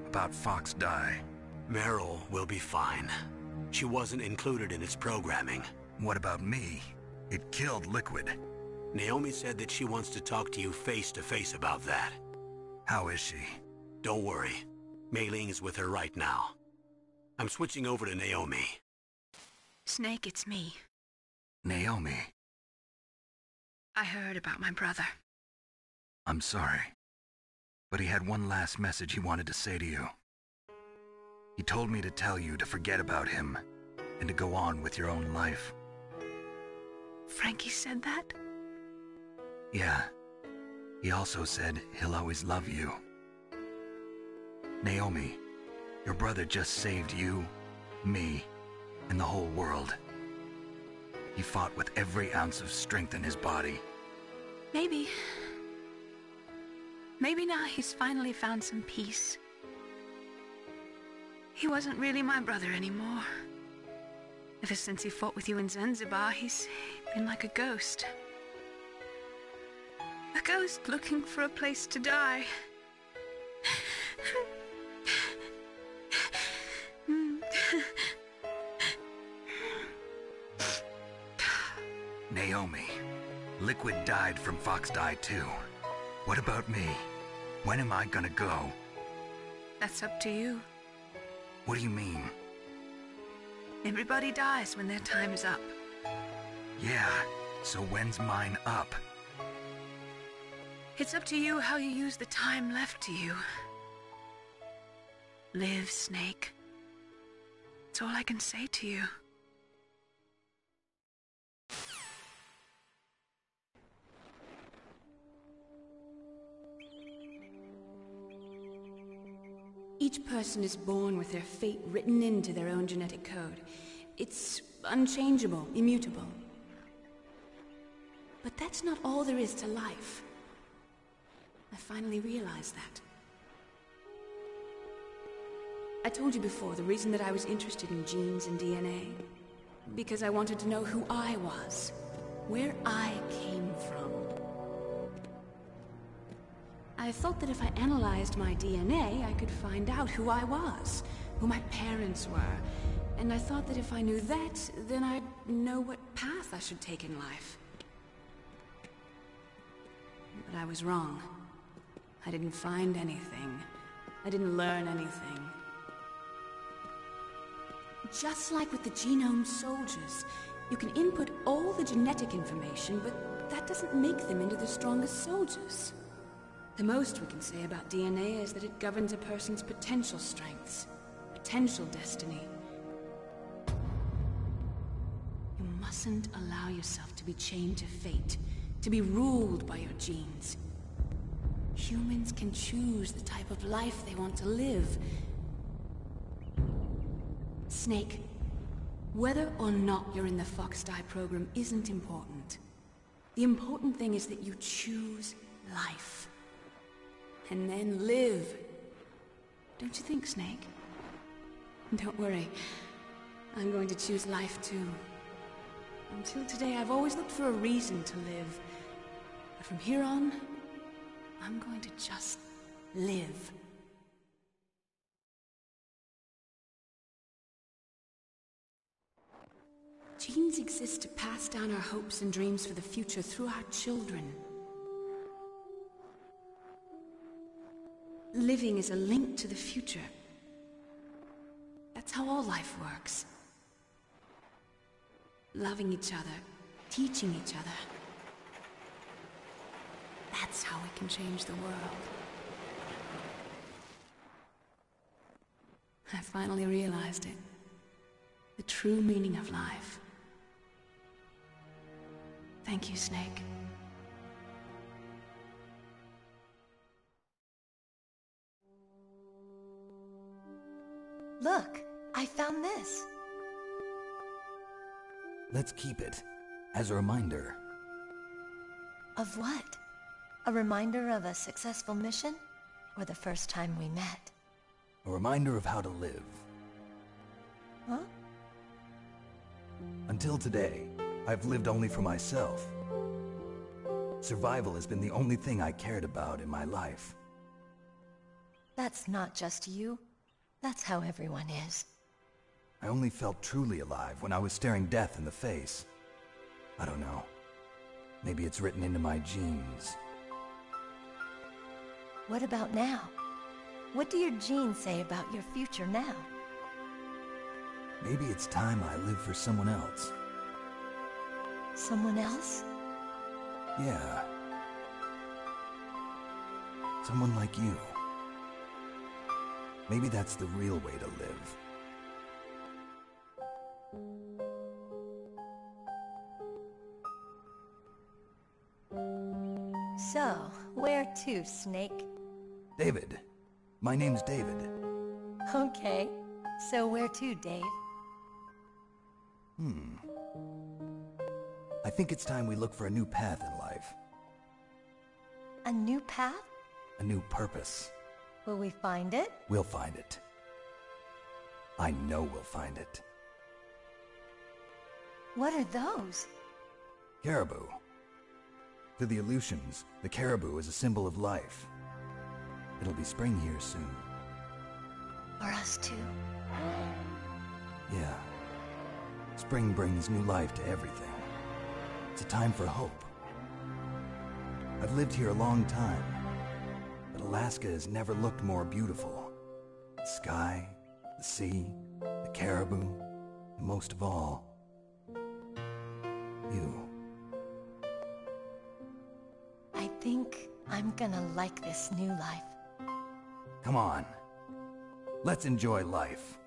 About Fox Die. Meryl will be fine. She wasn't included in its programming. What about me? It killed Liquid. Naomi said that she wants to talk to you face to face about that. How is she? Don't worry. Mei Ling is with her right now. I'm switching over to Naomi. Snake, it's me. Naomi. I heard about my brother. I'm sorry. But he had one last message he wanted to say to you. He told me to tell you to forget about him and to go on with your own life. Frankie said that? Yeah. He also said he'll always love you. Naomi, your brother just saved you, me, and the whole world. He fought with every ounce of strength in his body. Maybe now he's finally found some peace. He wasn't really my brother anymore. Ever since he fought with you in Zanzibar, he's been like a ghost. A ghost looking for a place to die. Naomi, Liquid died from Fox Die too. What about me? When am I gonna go? That's up to you. What do you mean? Everybody dies when their time is up. Yeah, so when's mine up? It's up to you how you use the time left to you. Live, Snake. That's all I can say to you. Each person is born with their fate written into their own genetic code. It's unchangeable, immutable. But that's not all there is to life. I finally realized that. I told you before the reason that I was interested in genes and DNA. Because I wanted to know who I was, where I came from. I thought that if I analyzed my DNA, I could find out who I was, who my parents were. And I thought that if I knew that, then I'd know what path I should take in life. But I was wrong. I didn't find anything. I didn't learn anything. Just like with the genome soldiers, you can input all the genetic information, but that doesn't make them into the strongest soldiers. The most we can say about DNA is that it governs a person's potential strengths, potential destiny. You mustn't allow yourself to be chained to fate, to be ruled by your genes. Humans can choose the type of life they want to live. Snake, whether or not you're in the Fox Die program isn't important. The important thing is that you choose life. And then live. Don't you think, Snake? Don't worry. I'm going to choose life too. Until today, I've always looked for a reason to live. But from here on, I'm going to just live. Genes exist to pass down our hopes and dreams for the future through our children. Living is a link to the future. That's how all life works. Loving each other, teaching each other. That's how we can change the world. I finally realized it. The true meaning of life. Thank you, Snake. Look, I found this. Let's keep it, as a reminder. Of what? A reminder of a successful mission? Or the first time we met? A reminder of how to live. Huh? Until today, I've lived only for myself. Survival has been the only thing I cared about in my life. That's not just you. That's how everyone is. I only felt truly alive when I was staring death in the face. I don't know. Maybe it's written into my genes. What about now? What do your genes say about your future now? Maybe it's time I live for someone else. Someone else? Yeah. Someone like you. Maybe that's the real way to live. So, where to, Snake? David. My name's David. Okay. So where to, Dave? I think it's time we look for a new path in life. A new path? A new purpose. Will we find it? We'll find it. I know we'll find it. What are those? Caribou. To the Aleutians, the caribou is a symbol of life. It'll be spring here soon. For us too. Yeah. Spring brings new life to everything. It's a time for hope. I've lived here a long time, but Alaska has never looked more beautiful. The sky, the sea, the caribou, and most of all, you. I think I'm gonna like this new life. Come on. Let's enjoy life.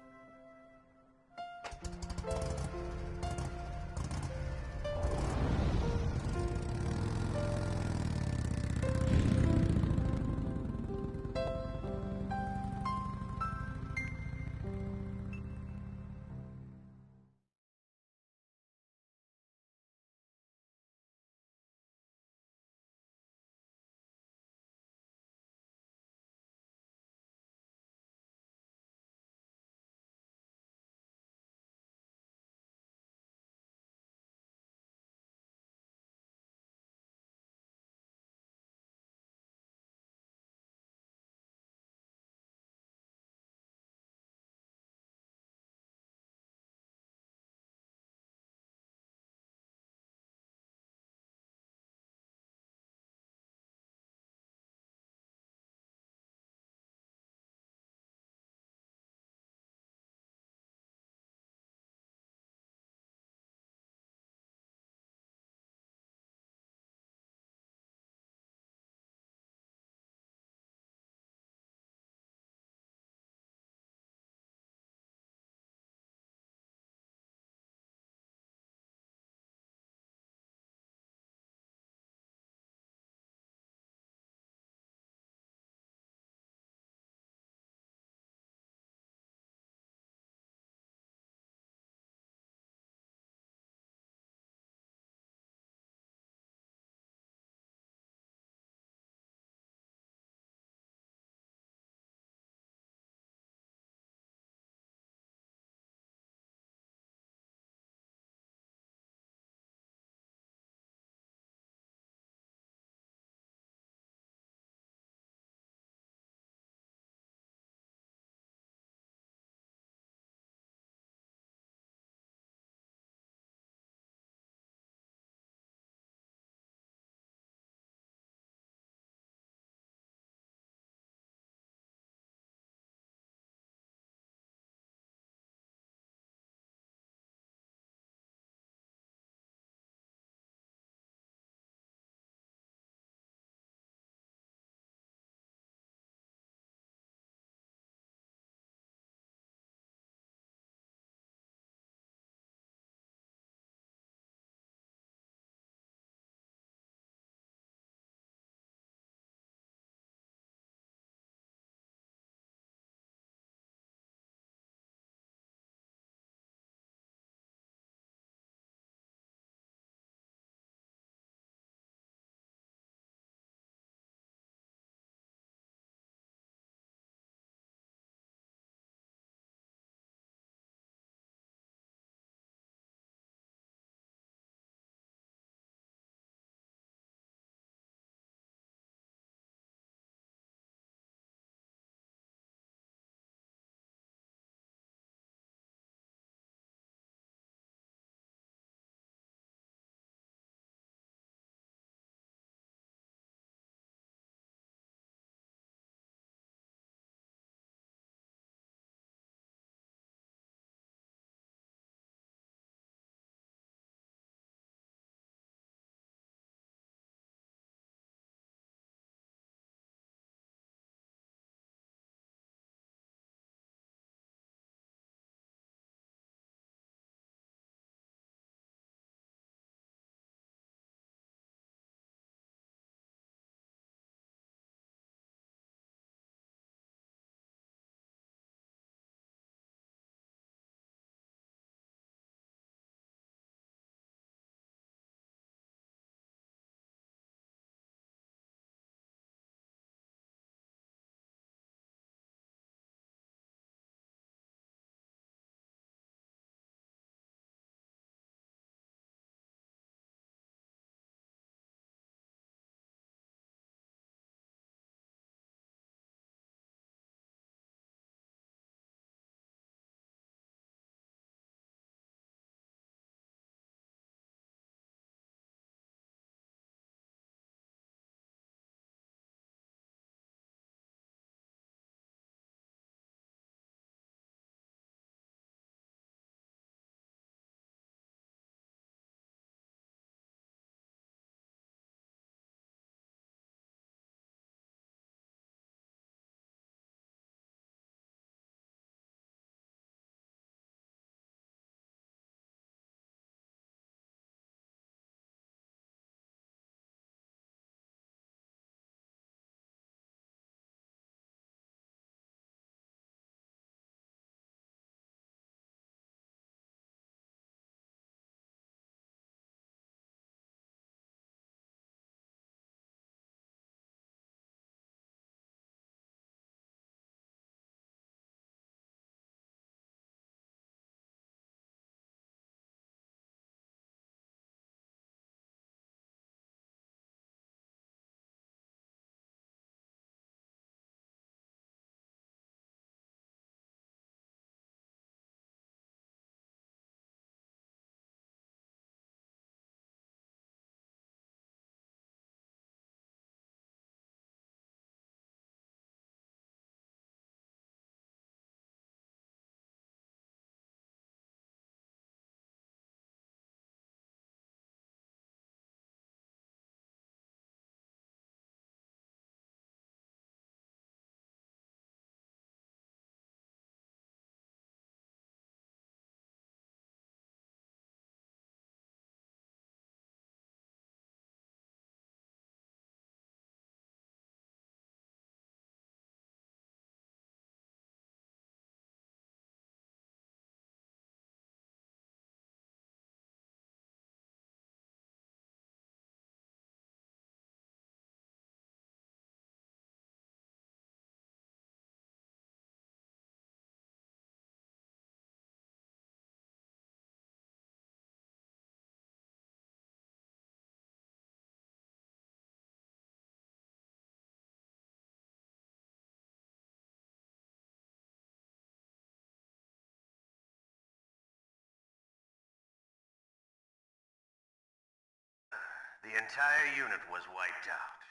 The entire unit was wiped out.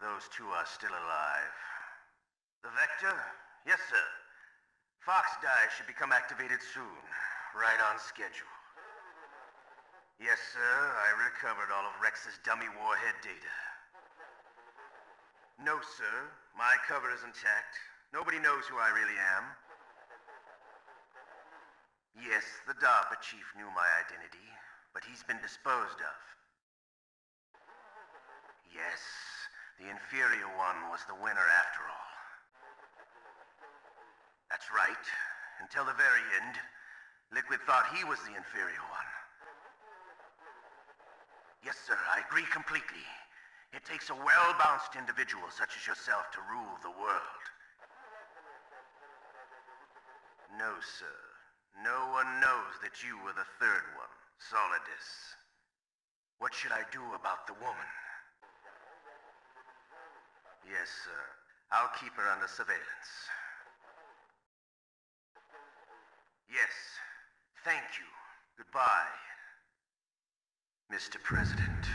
Those two are still alive. The Vector? Yes, sir. Fox Die should become activated soon. Right on schedule. Yes, sir. I recovered all of Rex's dummy warhead data. No, sir. My cover is intact. Nobody knows who I really am. Yes, the DARPA chief knew my identity, but he's been disposed of. Yes, the inferior one was the winner after all. That's right. Until the very end, Liquid thought he was the inferior one. Yes, sir, I agree completely. It takes a well-balanced individual such as yourself to rule the world. No, sir. No one knows that you were the third one, Solidus. What should I do about the woman? Yes, sir. I'll keep her under surveillance. Yes. Thank you. Goodbye, Mr. President.